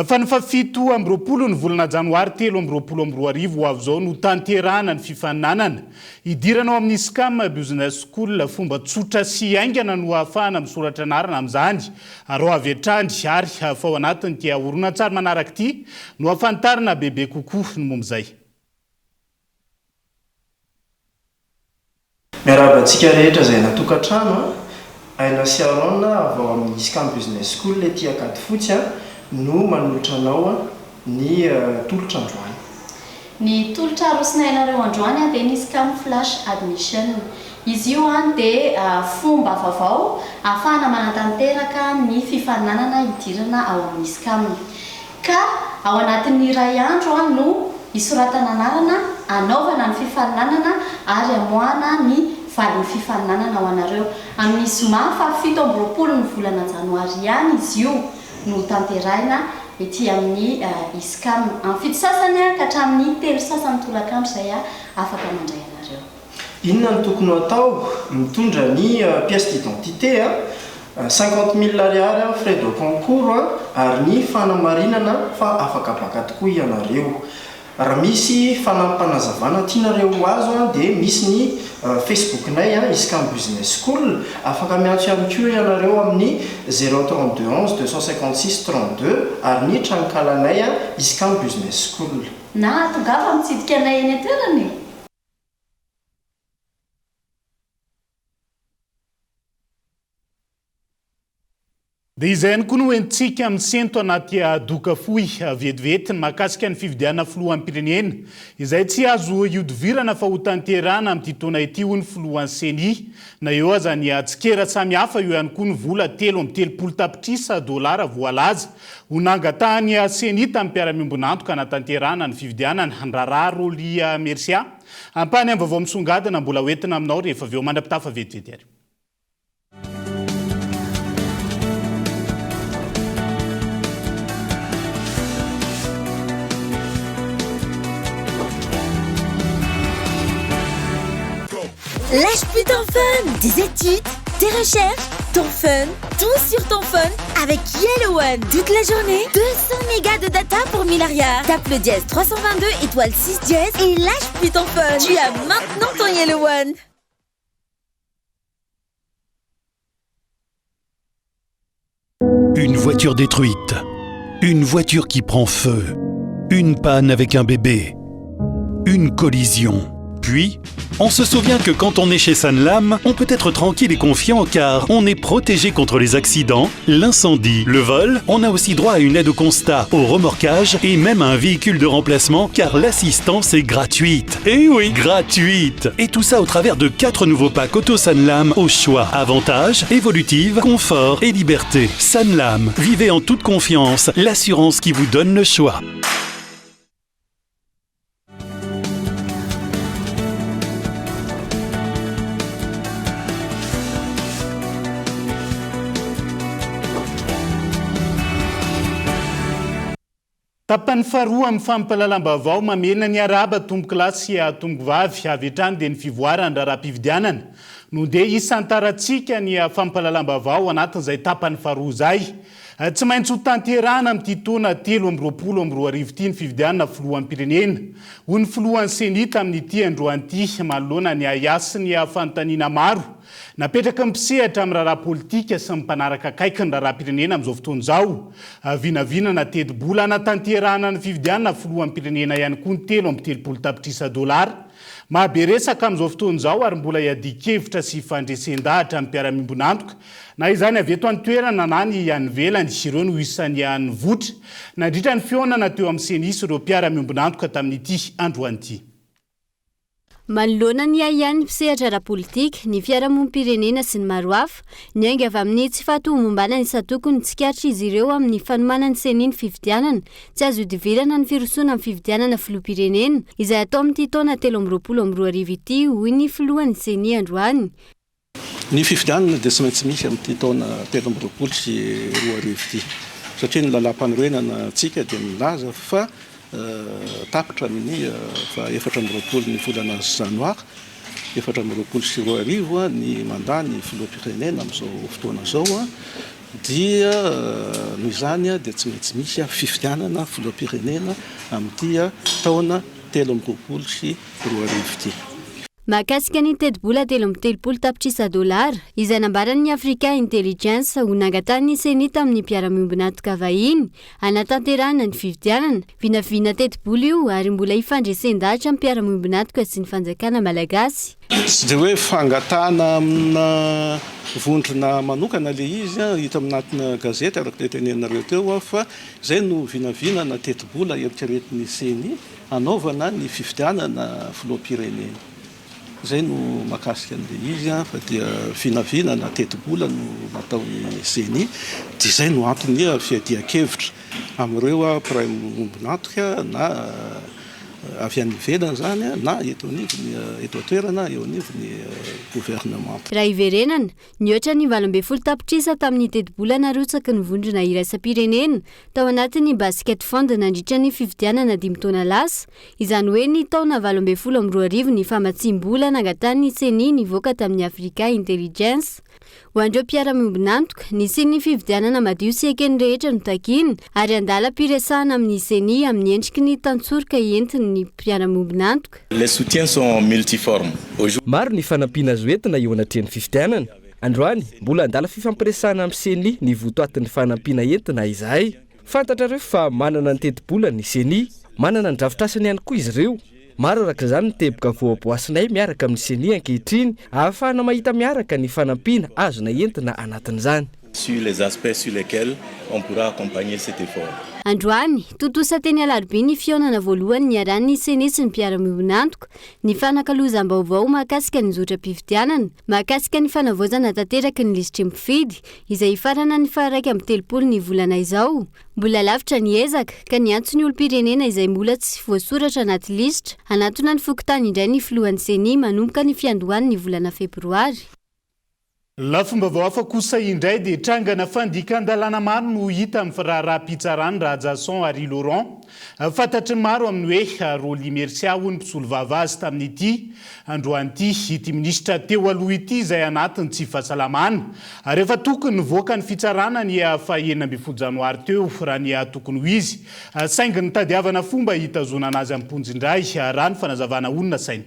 fa ny fafito amby roapolo ny volana janoary 3/24 ho avy zao no tanterahana ny fifaninanana idiranao amin'ny SCAM business school fomba tsotra sy aingana no ahafahana misoratra anarana amin'izany ary avy hatrany ary fa ao anatiny dia horonan-tsary manaraka ity no ahafantarana bebe kokoa ny momba izay miarabantsika rehetra zay natokantrano aina siarona avy ao amin'ny SCAM business school le tia akady fotsy no manolotra anao ny tolotra androany ny tolotra arosinainareo androany dia ny SCAM flash admission izy io dia fomba vaovao ahafahana manatanteraka ny fifaninanana idirana ao amin'ny SCAM ka ao anatin'ny iray andro no isoratana anarana anaovana ny fifaninanana ary amoahana ny valin'ny fifaninanana ao anareo amin'ny zoma fa 7 ny volana janoary ihany izy io no tanterahina ety amin'ny SCAM amin'ny fito sasany ka hatramin'ny 3 sasany tolakandro izay afaka mandray anareo. Inona no tokony atao? Mitondra ny pièce d'identité 50 000 ariary frais de concours ary ny fanamarinana fa afaka baka tokoa ianareo. Raha misy fanampanazavana tianareo azo dia misy ny Facebook-nay SCAM Business School afaka miantso ihany koa ianareo amin'ny 032 11 256 32 ary ny tranikalanay SCAM Business School. Na tongafa mitsidika anay eny an-toerana. Dia izay ihany koa no entsika misento anaty doka fohy vetivety ny mahakasika ny fividiana filoham-pirenena izay tsy azo iodivirana fa ho tanterana amin'ity taona ity ho ny filohan'ny CENI na eo aza ny atsikera samihafa eo ihany koa ny vola 3.30 tapitrisa dolara voalaza ho nangatahany CENI tamin'ny mpiara-miombonantoka natanterana ny fividiana ny handrarah Rolia Mercia ampany amin'ny vaovao misongadina mbola hoentina aminao rehefa avy eo mandrapitafa vetivety ary. Lâche plus ton fun, des études, tes recherches, ton fun, tout sur ton phone avec Yellow One. Toute la journée, 200 mégas de data pour 1000 arrières. Tape le dièse 322 étoile 6 dièse et lâche plus ton fun. Tu as maintenant ton Yellow One. Une voiture détruite, une voiture qui prend feu, une panne avec un bébé, une collision. Puis, on se souvient que quand on est chez Sanlam, on peut être tranquille et confiant car on est protégé contre les accidents, l'incendie, le vol. On a aussi droit à une aide au constat, au remorquage et même à un véhicule de remplacement car l'assistance est gratuite. Et oui, gratuite. Et tout ça au travers de 4 nouveaux packs Auto Sanlam au choix. Avantages, évolutive, confort et liberté. Sanlam, vivez en toute confiance, l'assurance qui vous donne le choix. Tapany faharoa amin'ny fampalalam-baovao mamena ny araba tombo-kilasy sy tombo-vavy avy hatrany dia ny fivoarany raharaham-pividianana no dia isantarantsika ny fampalalam-baovao anatin'izay tapany faharoa izay. Tsy maintsy ho tanterana amin'ity taona 2024 ity ny fividianana filohampirenena. Ho ny filohan'ny CENI tamin'ity androan'ity manoloana ny aiasy ny fanontaniana maro. Napetraka mpisehatra amin'ny raharaha politika sy mpanaraka akaiky ny raharaham-pirenena amin'izao fotoana izao. Vinavinana teti-bola natanterana ny fividianana filohampirenena ihany koa ny 3.30 tapitrisa dolara. Mahaberesaka amin'izao fotoana izao ary mbola iadikevitra sy fandresen-dahatra amin'ny mpiara-miombonantoka. Na izany avy eto an-toerana na ny ivelany ireo no isan'ny votra nandritra ny fionana teo amin'ny CENI sy ireo mpiara-miombonantoka tamin'ity androan'ity. Manoloana ny aian'ny mpisehatra ara-politika, ny fiarahamonim-pirenena sy ny maro hafa, ny aingana avy amin'ny tsy fahatovom-ombana ny satokony tsikatra izy ireo amin'ny fanomanana ny CENI ny fividianana, tsy azo iodivirana ny firosoana amin'ny fividianana filoham-pirenena, izay atao amin'ity taona 2024 ity hoy ny filohan'ny CENI androany. Ny fividianana dia tsy maintsy misy amin'ity taona 2024 sy 2024 ity, satria ny lalam-panorenana antsika dia milaza fa tapitra amin'ny fa 4 ny volana janoary 4 sy 2024 ny mandany filoham-pirenena amin'izao fotoana izao dia noho izany dia tsy maintsy misy fividianana filoham-pirenena amin'ity taona 2024 sy 2024 ity. Mahakasika ny teti-bola 3.30 tapitrisa dolara, izay nambaran'ny Africa Intelligence ho nangatahany CENI tamin'ny mpiara-miombonantoka vahiny, anatanterahana ny fividianana, vinavina teti-bola io ary mbola ifandresen-dahatra amin'ny mpiara-miombonantoka sy ny fanjakana malagasy. Tsy dia hoe fangatahana amina vondrona manokana le izy hita aminatina gazety araka le tenenareo teo fa izay no vinavinana teti-bola eritreretin'ny CENI anaovana ny fividianana filoham-pirenena. zay no mahakasika an'le izy a fa dia vinavinana teti-bola no nataony CNI dia zay no antony fiadian-kevitra amin'ireo pray mombonantoka na avy any ivelany zany na eto anivony eto atoerana eo anivony gouvernement. Raha iverenana nioatra ny 80 tapitrisa tamin'ny teti-bola narotsaky ny vondrona iraisam-pirenena tao anatin'ny basket fund nandritra ny fividianana 5 taona lasa, izany hoe ny taona 2012 ny famatsim-bola nangatany CNI nivoaka tamin'ny Africa Intelligence. Ho andreo mpiara-miombonantoka, nisy ny fividianana madio sy ekeny rehetra no takiny ary andala mpiresahana amin'ny CNI amin'ny endriky ny tantsoroka entiny ny mpiara-miombonantoka. Les soutiens sont multiformes. Maro ny fanampiana azo entina eo anatrehany fividianana. Androany, mbola andala fifampiresahana amin'ny CNI ny votoatin'ny fanampiana entina izahay. Fantatrareo fa manana ny teti-bola ny CNI, manana ny drafitrasany ihany koa izy ireo. Maro araka izany niteboka voaboasinay miaraka amin'ny CNI ankehitriny ahafahana mahita miaraka ny fanampiana azona entina anatin'izany. Sur les aspects sur lesquels on pourra accompagner cet effort. Androany, totosa teny alarobia ny fionana voalohany niaran'ny CNI sy ny mpiara-miombonantoka, ny fanakalozam-baovao mahakasika ny zotra-pividianana, mahakasika ny fanavaozana tanteraky ny lisitry mpifidy, izay ifarana ny 1/3 ny volana izao. Mbola lavitra ny ezaka ka ny antso ny olo-pirenena izay mbola tsy voasoratra anaty lisitra, anatona ny fokotany indray ny filohan'ny CNI manomboka ny fiandohany ny volana febroary. Lafomba hafa kosa indray dia trangana fandikan-dalàna maro no hita amin'ny raharaha-pitsarany Rajason Harry Laurent. Fantatry maro amin'ny hoe Roly Mercia hoy ny mpisolo vava azy tamin'ity androan'ity ity minisitra teo aloha ity izay anatiny tsy fahasalamana. Rehefa tokony nivoaka ny fitsarana ny 9 janoary teo raha ny tokony ho izy. Saingy ny tadiavana fomba hitazonana azy amin'ny ponjindray raha ny fanazavana onona sainy.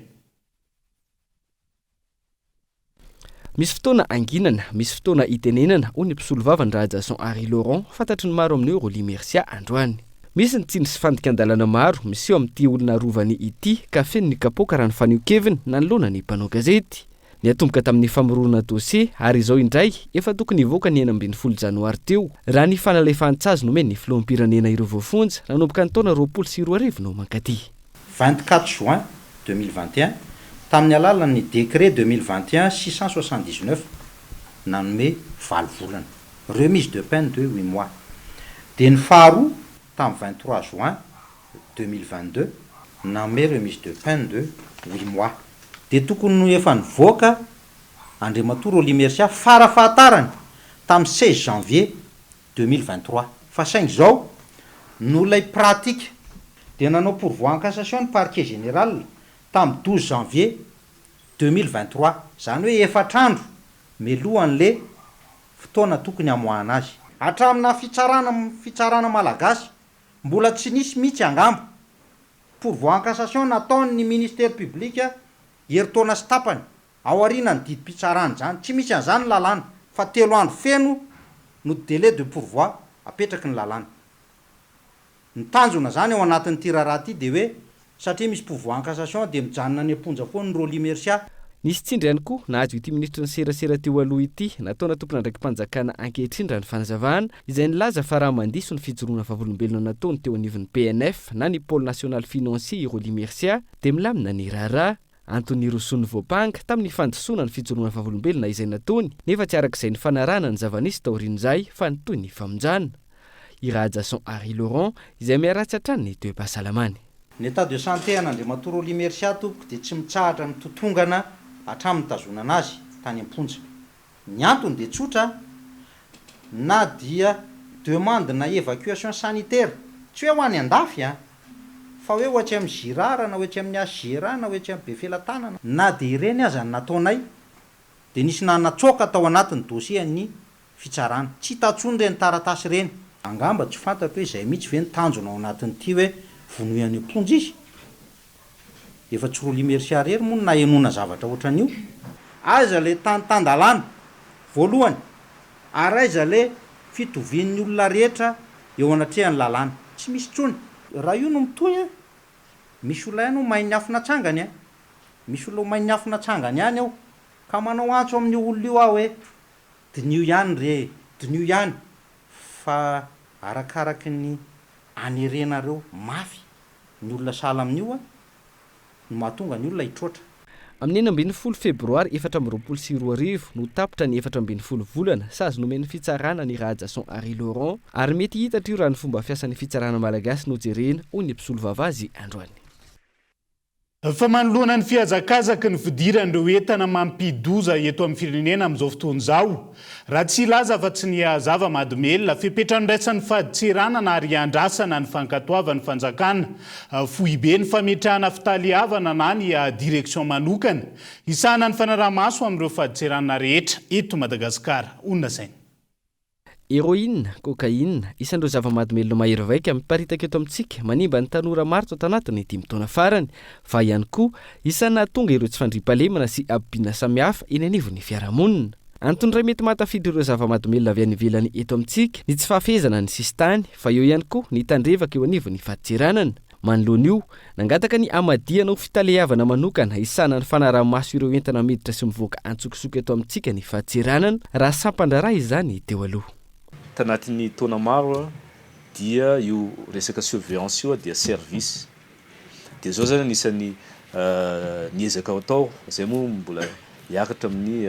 Misy fotoana anginana, misy fotoana itenenana hoy ny mpisolo vava ny Rajason Harry Laurent, fantatry ny maro amin'io Roly Mercia androany. Misy ny tsindry sy fandikan-dalàna maro misy eo amin'ity olona rovany ity ka feno ny kapoaka raha ny fanio-keviny na nylona ny mpanao gazety. Ny atomboka tamin'ny famorona dossier ary izao indray efa tokony hivoaka ny 12 janoary teo raha ny fanalefahan-tsazy nomeny ny filoham-pirenena ireo voafonja nanomboka ny taona 2020 no mankaty. 24 juin 2021 tamin'ny alalan'ny décret 2021-679 nanome 20 volana, remise de peine de 8 mois. Dia ny faharoa tamin'ny 23 juin 2022 nanome remise de peine de 8 mois. Dia tokony no efa nivoaka Andriamatoa Roly Mercia farafahatarany tamin'ny 16 janvier 2023. Fa saingy izao no lay pratique dia nanao pourvoi en cassation ny parquet général tamin'ny 12 janvier 2023, zany hoe efatrandro melohan'le fotoana tokony hamoahana azy. Hatramina fitsarana malagasy mbola tsy nisy mihitsy angamba pourvoi en cassation nataon'ny ministère public heritaona sy tapany ao aorianany didim-pitsarana zany, tsy misy an'izany ny lalàna fa 3 andro feno no délai de pourvoi apetraky ny lalàna. Ny tanjona zany ao anatin'ity raharaha ity dia hoe satria misy pourvoi en cassation dia mijanona ny amponja foana ny Roly Mercia. Nisy tsindry ihany koa nahazo ity ministra ny serasera teo aloha ity nataona tompona ndraiky mpanjakana ankehitriny raha ny fanazavana izay nilaza fa raha mandiso ny fijoroana vavolombelona nataony teo anivon'ny PNF na ny pôle national financier Roly Mercia dia milamina ny raharaha. Antony Rossony Voapanga tamin'ny fandosona ny fijoroana vavolombelona izay nataony nefa tsy arak'izay ny fanarana ny zavanisy taorian'izay fa ny toy ny famonjana. I Rajason Harry Laurent izay miaratsy hatrany ny toe-pahasalamany. Ny état de santé an'Andriamatoa Roly Mercia tompoko dia tsy mitsahatra ny totongana hatramin'ny tazonana azy tany am-ponja. Ny antony dia tsotra, na dia demande na évacuation sanitaire tsy hoe ho any andafy fa hoe ohatry amin'ny Girard na ohatry amin'ny Agera na ohatry amin'ny Befelantanana na dia ireny aza ny nataonay dia nisy nanatsoaka tao anatin'ny dossier ny fitsarana. Tsy tatsony ireny taratasy ireny. Angamba tsy fantatro hoe izay mihitsy ve ny tanjona ao anatin'ity hoe vonoany amponja izy. Efa tsy Roly Mercia rery moa na enona zavatra ohatran'io. Aiza le tan-tandalàna voalohany ary aiza le fitovian'ny olona rehetra eo anatrehan'ny lalàna. Tsy misy tsony. Raha io no mitoy misy olona ihany mahay ny afina tsangany misy olona mahay ny afina tsangany ihany ao ka manao antso amin'ny olona io aho hoe dinio ihany re, dinio ihany fa arakaraky ny anerenareo mafy ny olona sala amin'io no mahatonga ny olona hitroatra. amin'ny 12 febroary 2024 no tapitra ny 14 volana sazy nomeny fitsarana ny raha Jason Harry Laurent ary mety hitatra io raha ny fomba fiasan'ny fitsarana malagasy no jerena hoy ny mpisolo vavazy androany. Fa manoloana ny fihazakazaky ny fidiran'ireo entana mampidoza eto amin'ny firenena amin'izao fotoana izao. Raha tsy ilaza fa tsy ny zava-mahadomelona fipetranon-draisan'ny fahaditserana na ary andrasana ny fankatoavan'ny fanjakana. Fohibe ny fametrahana fitaliavana na ny direksion manokana. Isahana ny fanaraha-maso amin'ireo fahaditserana rehetra eto Madagasikara. Onona saina. Héroïne, cocaïne, isan'ireo zava-mahadomelona mahery vaika miparitaka eto amintsika manimba ny tanora maro tao tanatiny 5 taona farany, fa ihany koa isana tonga ireo tsy fandriam-pahalemana sy abibina samihafa eny anivon'ny fiarahamonina. Antony iray mety mahatafiditra ireo zava-mahadomelona avy any ivelany eto amintsika ny tsy fahafehezana ny sistany, fa eo ihany koa ny tandrevaka eo anivon'ny fahaditseranana. Manoloana io, nangataka ny amadiana ho fitaliavana manokana isana ny fanaraha-maso ireo entana miditra sy mivoaka antsokisoka eto amintsika ny fahaditseranana raha sampandraraha izany teo aloha. Tanatin'ny taona maro dia io resaka surveillance io dia service dia zao zany anisan'ny niezaka atao zay moa mbola hiakatra amin'ny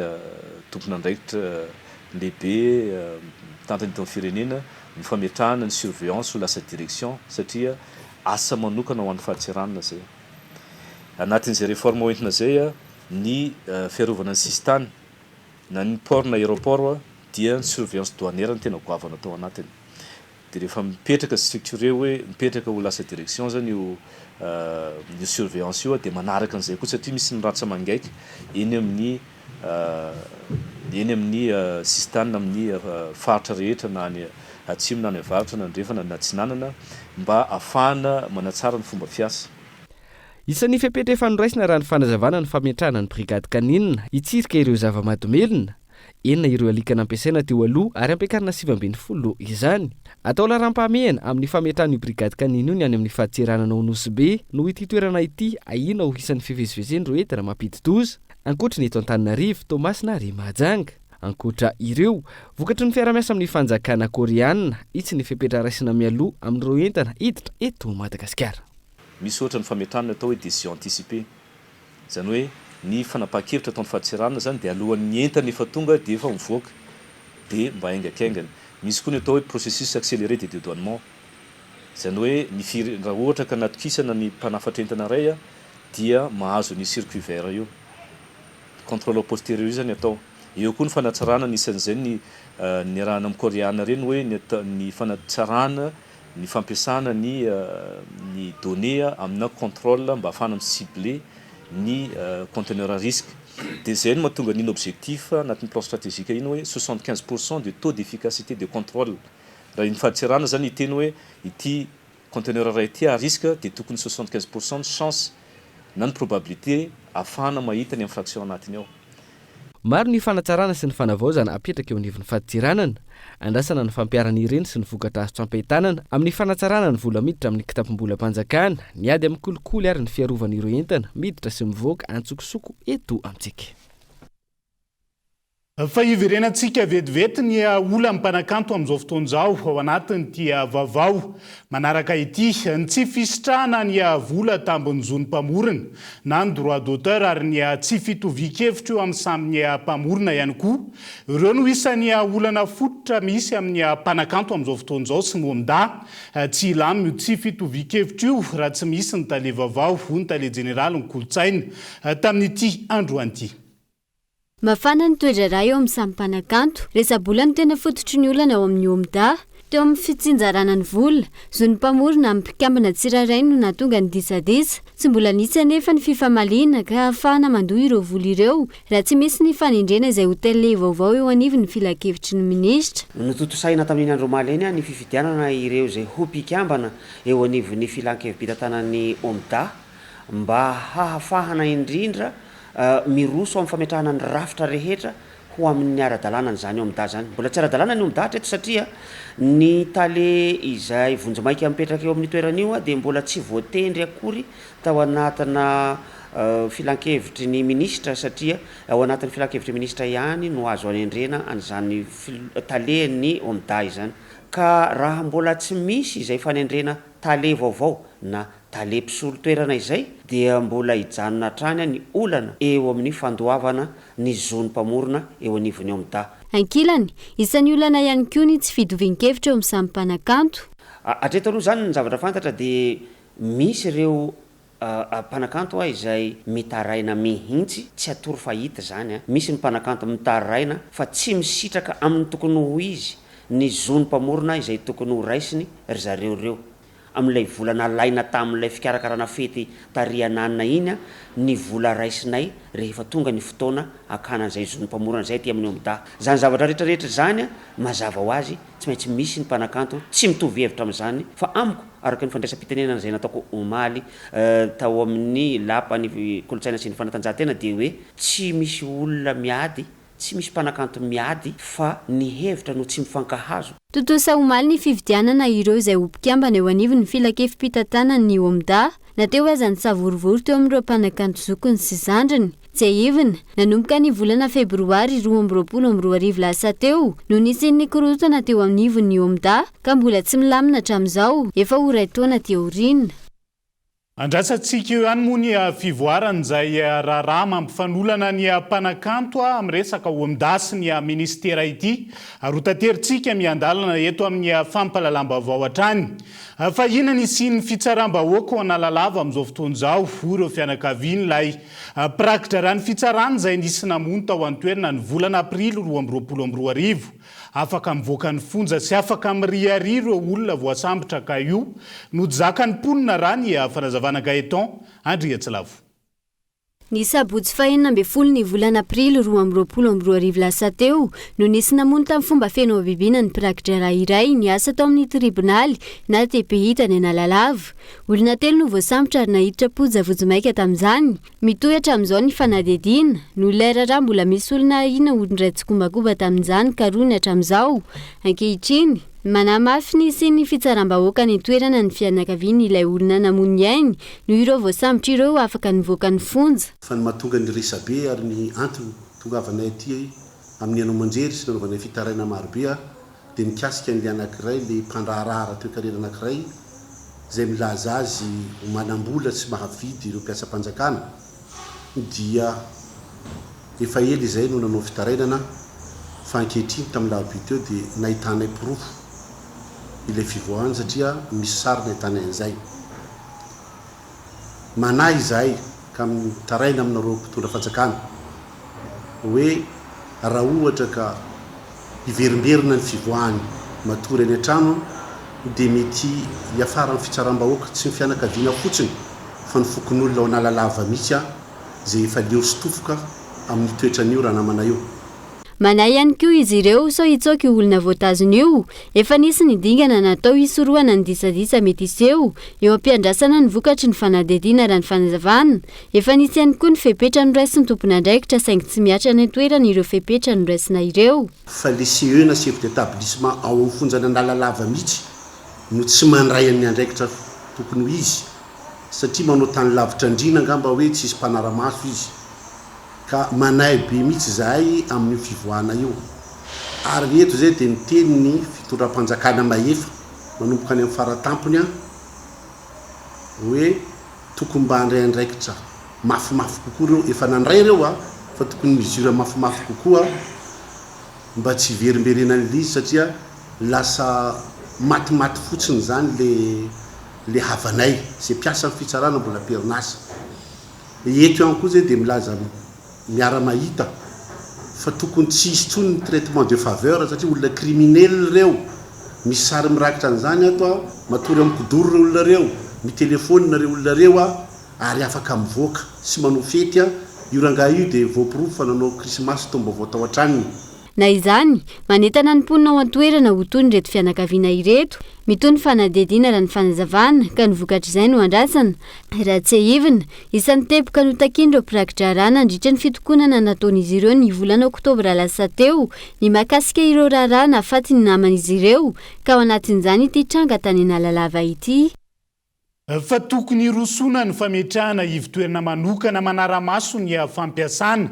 tompon'andraikitra lehibe tantany eto amin'ny firenena ny fametrahana ny surveillance ho lasa direction satria asa manokana ho an'ny fahaditseranana zay. Anatin'izay réforme hoentina zay ny fiarovana ny sistany na ny port na aéroport dia ny surveillance douanière ny tena goavana atao anatiny. Dia rehefa mipetraka structuré hoe mipetraka ho lasa direction zany io surveillance io dia manaraka an'izay koa satria misy ny ratsa mangaiky eny amin'ny sistany amin'ny faritra rehetra na ny atsimo na ny avaratra na andrefana na atsinanana mba ahafahana manatsara ny fomba fiasa. Isan'ny fepetra fanoraisina raha ny fanazavana ny fametrahana ny brigady kaninina hitsirika ireo zava-mahadomelona. Enina ireo alikana ampiasaina teo aloha ary ampiakarina 7 izany. Atao laram-pahamehana amin'ny fametrahana io brigady kanina io ny any amin'ny fahaditseranana Nosy Be no ity toerana ity ahina ho isan'ny fivezivezen'ireo entana mampidi-doza. Ankoatra ny eto Antananarivo, Toamasina ary Mahajanga. Ankoatra ireo, vokatry ny fiara-miasa amin'ny fanjakana koreanina, itsy ny fepetra raisina mialoha amin'ireo entana hiditra eto Madagasikara. Misy ohatra ny fametrahana atao hoe décision anticipée. Zany hoe ny fanapahan-kevitra ataon'ny fahaditseranana zany dia alohan'ny entana efa tonga dia efa mivoaka dia mba aingakaingana. Misy koa ny atao hoe processus accéléré de dédouanement. Zany hoe raha ohatra ka natokisana ny mpanafatra entana iray dia mahazo ny circuit vert io. Contrôle postérieur zany atao. Eo koa ny fanatsarana nisan'izay ny arahana amin'ny koreana reny hoe ny fanatsarana ny fampiasana ny données amina contrôle mba ahafahana miciblé ny conteneur à risque. Dia zay no mahatonga n'iny objectif anatin'ny plan stratégique iny hoe 75% de taux d'efficacité de contrôle. Raha iny fahaditserana zany iteny hoe ity conteneur iray ity à risque dia tokony 75% de chance na ny probabilité ahafahana mahita ny infraction anatiny ao. Maro ny fanatsarana sy ny fanavaozana apetraka eo anivon'ny fahaditseranana. Andrasana ny fampiarana ireny sy ny vokatra azo tsampahitanana amin'ny fanatsarana ny vola miditra amin'ny kitapom-bola-panjakana, ny ady amin'ny kolikoly ary ny fiarovana ireo entana miditra sy mivoaka antsokosoko eto amintsika. Fa iverenantsika vetivety ny olona mipanakanto amin'izao fotoana izao ao anatin'ity vaovao manaraka ity ny tsy fisitrahana ny vola tambon'ny zon'ny mpamorona na ny droit d'auteur ary ny tsy fitovian-kevitra eo amin'ny samy mpamorona ihany koa. Ireo no isan'ny olana fototra misy amin'ny mpanakanto amin'izao fotoana izao sy monda tsy ilamy io tsy fitovian-kevitra io raha tsy misy ny tale vaovao ny tale jeneraly ny kolotsaina tamin'ity androan'ity. Mafana ny toedrara eo amin'ny samy mpanakanto, resabola ny tena fototry ny olana ao amin'ny omda, teo amin'ny fitsinjarana ny vola, zon'ny mpamorona amin'ny mpikambana tsiraray no nahatonga ny disadisa, tsy mbola nisy anefa ny fifamaliana ka ahafahana mandoa ireo vola ireo, raha tsy misy ny fanendrena izay hotele vaovao eo anivon'ny filakevitry ny minisitra. Nototosaina tamin'iny andro omaly eny ny fifidianana ireo izay ho mpikambana eo anivon'ny filankevim-pitantanan'ny omda mba hahafahana indrindra miroso amin'ny fametrahana ny rafitra rehetra ho amin'ny ara-dalàna zany eo omda zany. Mbola tsy ara-dalàna ny omda hatreto satria ny tale izay vonjy-maika mipetraka eo amin'ny toeran'io dia mbola tsy voatendry akory tao anatina filankevitry ny minisitra satria ao anatin'ny filankevitry minisitra ihany no azo anendrena an'izany tale ny omda izany. Ka raha mbola tsy misy izay fanendrena tale vaovao na talepsolo toerana izay dia mbola hijanona hatrany ny olana eo amin'ny fandoavana ny zonym-pamorona eo anivony eo amin'ny da. Ankilany, isan'ny olana ihany koa ny tsy fidovian-kevitra eo amin'ny samy mpanakanto. Hatreto aloha zany ny zavatra fantatra dia misy ireo mpanakanto izay mitaraina mihintsy tsy atory fahita zany. Misy ny mpanakanto mitaraina fa tsy misitraka amin'ny tokony ho izy ny zonym-pamorona izay tokony ho raisiny ry zareo reo. Amin'ilay volana laina tamin'ilay fikarakarana fety tariananina iny ny vola raisinay rehefa tonga ny fotoana akanan'izay zonym-pamorona zay ty amin'ny omda. Zany zavatra rehetrarehetra zany mazava ho azy tsy maintsy misy ny mpanakanto tsy mitovy hevitra amin'izany fa amiko araka ny fandraisam-pitenenana zay nataoko omaly tao amin'ny lapany kolotsaina sy ny fanatanjahantena dia hoe tsy misy olona miady, tsy misy mpanakanto miady fa ny hevitra no tsy mifankahazo. Totosa omaly ny fividianana ireo izay ompikambana eo anivon'ny filakefim-pitantanany ny omda, nateo aza ny savorivory teo amin'ireo mpanakanto zokony sy zandriny. Tsy aivina, nanomboka ny volana febroary 2022 lasa teo no nisin'ny korotana teo anivon'ny omda ka mbola tsy milamina hatramin'izao efa ho ray taona teo aoriana. Andrasantsika eo ihany moa ny fivoarana izay raharaha mampifanolana ny mpanakanto amin'ny resaka omda sy ny ministera ity ary tanteritsika miandalana eto amin'ny fampalalam-baovao hatrany. Fa inona ny sy fitsaram-bahoaka ho analalava amin'izao fotoana izao ireo fianakaviana ilay prakitra raha ny fitsarana izay nisy namono tao an-toerana ny volana aprily 2022. Afaka mivoaka ny fonja sy afaka miriary ireo olona voasambotra ka io no zakany ponina raha ny fanazavana Gaeton Andriatsilavo. Ny sabotsy fahenina amby folo ny volana aprily 2022 lasa teo no nisy namono tamin'ny fomba feno bibina ny prakitra iray niasa tao amin'ny tribonaly na TPI tany Analalava. Olona telo no voasambotra ary nahiditra poja vojomaika tamin'izany. Mitohatra amin'izao ny fanadihadiana. Ny olona raha mbola misy olona ina olon-dray tsy kombakoba tamin'izany ka roa ny hatramin'izao. Ankehitriny manamafy ny sy ny fitsaram-bahoaka ny toerana ny fianakaviany ilay olona namony ainy no ireo voasambotra ireo afaka nivoaka ny fonja. Fa ny mahatonga ny resabe ary ny antony tongavanay aty amin'ny anao manjery sy nanaovanay fitaraina marobe dia mikasika n'ilay anankiray le mpandraharahara teo karena anankiray izay milaza azy manam-bola tsy mahavidy ireo mpiasam-panjakana dia efa ela izay no nanao fitarainana fa ankehitriny tamin'ny lahaby teo dia nahitanay pirofo ilay fivoahany satria misy sary nahitanay an'izay. Manahy izahay ka mitaraina aminareo mpitondra fanjakana hoe raha ohatra ka hiverimberina ny fivoahany matory any an-trano dia mety hiafara amin'ny fitsaram-bahoaka tsy ny fianakaviana fotsiny fa ny fokon'olona ao analalava mihitsy izay efa leo sy tofoka amin'ny toetran'io raha namana io. Manay ihany koa izy ireo so hitsoky olona voatazony io. Efa nisy ny dingana natao hisorohana ny disadisa mety iseho eo ampiandrasana ny vokatry ny fanadihadiana raha ny fanazavana. Efa nisy ihany koa ny fepetra noraisin'ny tompon'andraikitra saingy tsy miatra ny toerana ireo fepetra noraisina ireo. Fa le CE na chef d'établissement ao amin'ny fonjana analalava mihitsy no tsy mandray amin'ny andraikitra tokony ho izy satria manao tany lavitra andrina angamba hoe tsisy mpanaramaso izy. Ka manay be mihitsy zahay amin'ny fivoahana io. Ary eto zay dia niteny ny fitondram-panjakana mahefa manomboka any amin'ny faratampony hoe tokony mba handray andraikitra mafimafy kokoa ireo efa nandray ireo fa tokony misura mafimafy kokoa mba tsy verimberena an'ilay izy satria lasa matimaty fotsiny zany le havanay zay piasa amin'ny fitsarana mbola perinasa. Eto ihany koa zay dia milaza miara mahita fa tokony tsy hisy tsony ny traitement de faveur satria olona criminel reo misy sary mirakitra an'izany ato matory amin'ny kodoro reo olona reo mitelefônina reo olona reo ary afaka mivoaka sy manao fety io rangaha io dia voapirofo fa nanao krismasy tomba voatao an-tranony. Na izany, manentana ny mponina ao an-toerana ho toy ny reto fianakaviana ireto, mitony fanadihadiana raha ny fanazavana ka ny vokatr'izay no andrasana. Raha tsy aivina, isan'ny teboka no takian'ireo prakitra raha nandritra ny fitokonana nataon'izy ireo ny volana oktobra lasa teo, ny mahakasika ireo raharaha nahafaty ny naman'izy ireo ka ao anatin'izany ity tranga tany Analalava ity. fa tokony rosona ny fametrahana ivitoerana manokana manara-maso ny fampiasana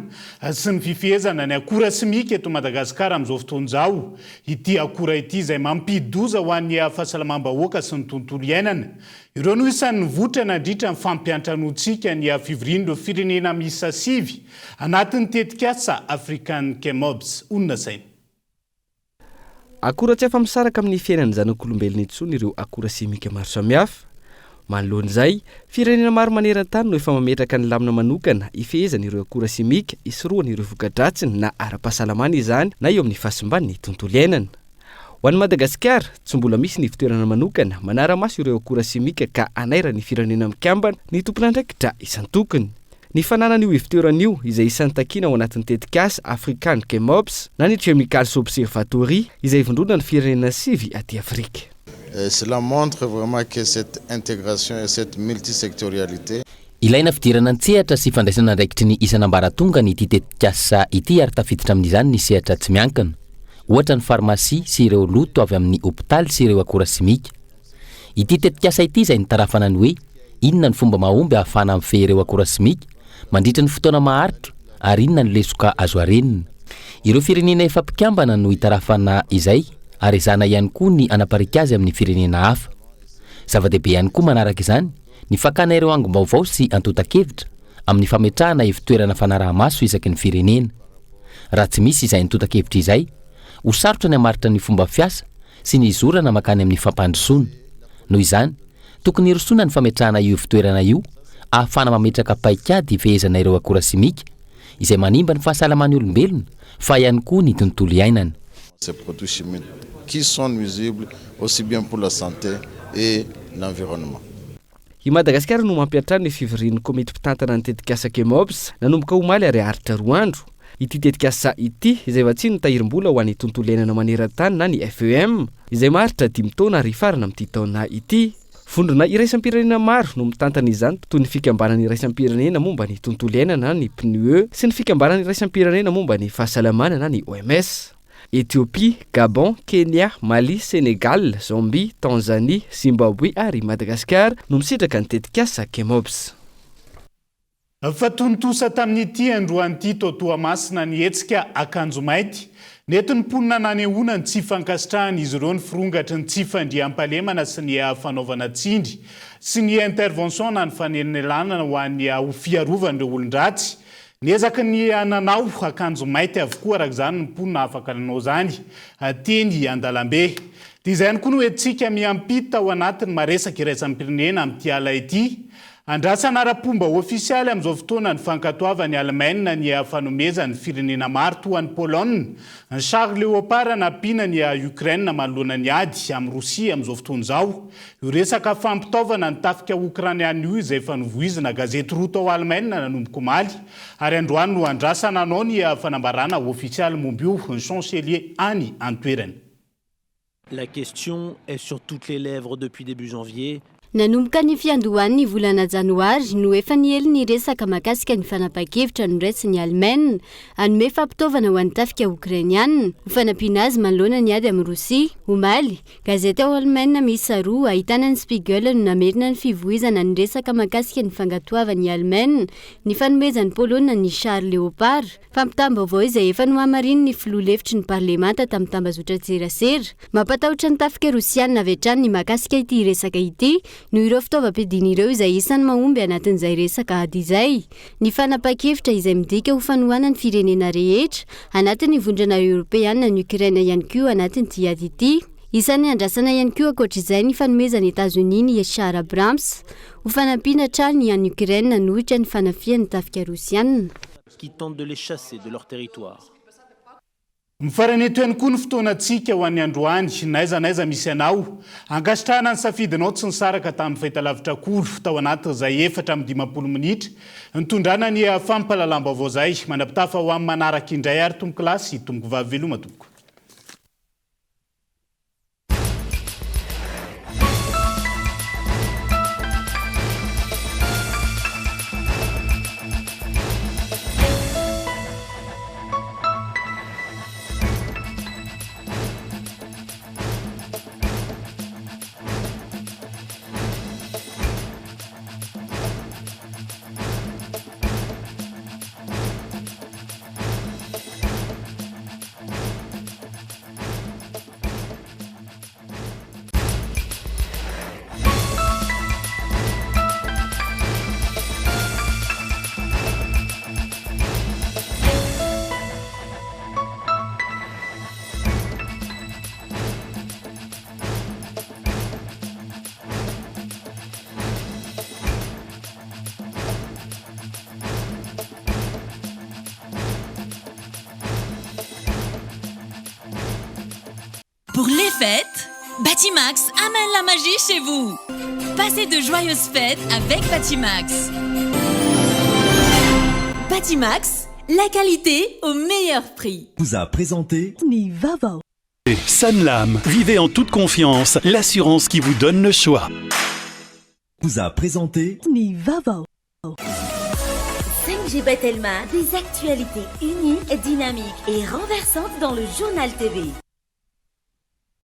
sy ny fifehezana ny akora simika eto Madagasikara amin'izao fotoan'izao. Ity akora ity izay mampidoza ho an'ny fahasalamam-bahoaka sy ny tontolo iainana. Ireo no isan'ny votra nandritra ny fampiantranoantsika ny fivorian'ireo firenena miisa 7 anatin'ny tetikasa African Kemobs. Onona saina. Akora tsy afa-misaraka amin'ny fiainan'ny zanak'olombelona intsony ireo akora simika maro samihafa. Manoloan'izay, firenena maro maneran-tany no efa mametraka ny lamina manokana ifehezana ireo akora simika isorohana ireo voka-dratsiny na ara-pahasalamana izany na eo amin'ny fahasimban'ny tontolo iainana. Ho an'i Madagasikara, tsy mbola misy ny fitoerana manokana manara-maso ireo akora simika ka anaira ny firenena mikambana ny tompon'andraikitra isan-tokony. Ny fananan'io ivitoeran'io izay isan'ny takina ao anatin'ny tetikasa African Kemobs na ny Chemicals Observatory izay ivondrona ny firenena 7 aty Afrika. Cela montre vraiment que cette intégration et cette multisectorialité. Ilaina fidirana ny sehatra sy fandraisana andraikitry ny isan'ambaratonga ny ity tetikasa ity ary tafiditra amin'izany ny sehatra tsy miankina. Ohatra ny farmasia sy ireo loto avy amin'ny hopitaly sy ireo akora simika. Ity tetikasa ity izay nitarafana ny hoe inona ny fomba mahomby ahafahana mifehy ireo akora simika mandritra ny fotoana maharitra ary inona ny lesoka azo arenina. Ireo firenena efa mpikambana no hitarafana izay ary izana ihany koa ny anaparika azy amin'ny firenena hafa. Zava-dehibe ihany koa manaraka izany ny fakana ireo angom-baovao sy antotan-kevitra amin'ny fametrahana ivitoerana fanaraha-maso isaky ny firenena. Raha tsy misy izay antotan-kevitra izay, ho sarotra ny hamaritra ny fomba fiasa sy ny zorana makany amin'ny fampandrosoana. Noho izany, tokony hirosoana ny fametrahana io ivitoerana io ahafana mametraka paikady ifehezana ireo akora simika izay manimba ny fahasalaman'ny olombelona fa ihany koa ny tontolo iainana. Ces produits chimiques qui sont nuisibles aussi bien pour la santé et l'environnement. I Madagasikara no mampiatrano ny fivorian'ny komety mpitantana ny tetikasa Kemobs nanomboka omaly ary haritra 2 andro. Ity tetikasa ity izay vatsiny ny tahirim-bola ho an'ny tontolo iainana maneran-tany na ny FEM izay maharitra 5 taona ary farana amin'ity taona ity. Vondrona iraisam-pirenena maro no mitantana izany toy ny fikambanany iraisam-pirenena momba ny tontolo iainana na ny PNUE sy ny fikambanany iraisam-pirenena momba ny fahasalamana na ny OMS. Éthiopie, Gabon, Kenya, Mali, Sénégal, Zambie, Tanzanie, Zimbabwe ary Madagascar no misitraka ny tetikasa Kemobs. Fa tontosa tamin'ity androan'ity totoamasina ny hetsika akanjo mainty. Netony ponina nanehoana ny tsy fankasitrahana izy ireo ny firongatra ny tsy fandriam-pahalemana sy ny fanaovana tsindry sy ny intervention na ny fanelana ho an'ny ho fiarovan'ireo olon-dratsy. Niezaka ny nanao akanjo mainty avokoa araka izany ny ponina afaka nanao zany teny Andalambe. Dia izay ihany koa no hoentsika miampita ao anatin'ny maresaka iraisam-pirenena amin'ity ala ity. Andrasana ara-pomba ofisialy amin'izao fotoana ny fankatoavany Allemagne ny fanomezany firenena maro toa ny Pologne. Ny Charles Léopard nampiana ny Ukraine manoloana ny ady amin'ny Rosia amin'izao fotoan'izao. Io resaka fampitaovana ny tafika Ukrainiana io izay efa novoizina gazety roa tao Allemagne nanomboka omaly. Ary androany no andrasana anao ny fanambarana ofisialy momba io ny chancelier any an-toerany. La question est sur toutes les lèvres depuis début janvier. Nanomboka ny fiandohan'ny volana janoary no efa niely ny resaka mahakasika ny fanapa-kevitra noraisiny Allemagne hanome fampitaovana ho an'ny tafika Ukrainiana. Ho fanampiana azy manoloana ny ady amin'ny Rosia. Omaly, gazety ao Allemagne miisa 2 ahitana ny Spiegel no namerina ny fivoizana ny resaka mahakasika ny fangatoavan'ny Allemagne ny fanomezan'ny Polonina ny Charles Léopard. Fampitam-baovao izay efa no hamariny ny filoha-hevitry ny parlemanta tamin'ny tambazotra-tserasera. Mampatahotra ny tafika Rosiana avetrany ny mahakasika ity resaka ity. No ireo fitaovam-piadiana ireo izay isan'ny mahomby anatin'izay resaka ady izay. Ny fanapa-kevitra izay midika ho fanohana ny firenena rehetra anatin'ny vondrana Europeana ny Ukraine ihany koa anatin'ity ady ity. Isan'ny andrasana ihany koa ankoatr'izay ny fanomezan'ny États-Unis ny Char Abrams ho fanampiana trano ny Ukraine nohitra ny fanafian'ny tafika Rosiana. Qui tentent de les chasser de leur territoire. Mifaran'eto ihany koa ny fotoanantsika ho an'ny androany naiza misy anao ankasitrahana ny safidinao tsy nisaraka tamin'ny fahitalavitra kolo tao anaty izay 4-20 minitra nitondrana ny fampalalam-baovao zay manapitafa ho amin'ny manaraka indray ary tomboko lasy tomboko vavy veloma tompoko. Pour les fêtes, Batimax amène la magie chez vous. Passez de joyeuses fêtes avec Batimax. Batimax, la qualité au meilleur prix. Vous a présenté Nivava. Sanlam, vivez en toute confiance l'assurance qui vous donne le choix. Vous a présenté Nivava. 5G Batelma, des actualités unies, dynamiques et renversantes dans le journal TV.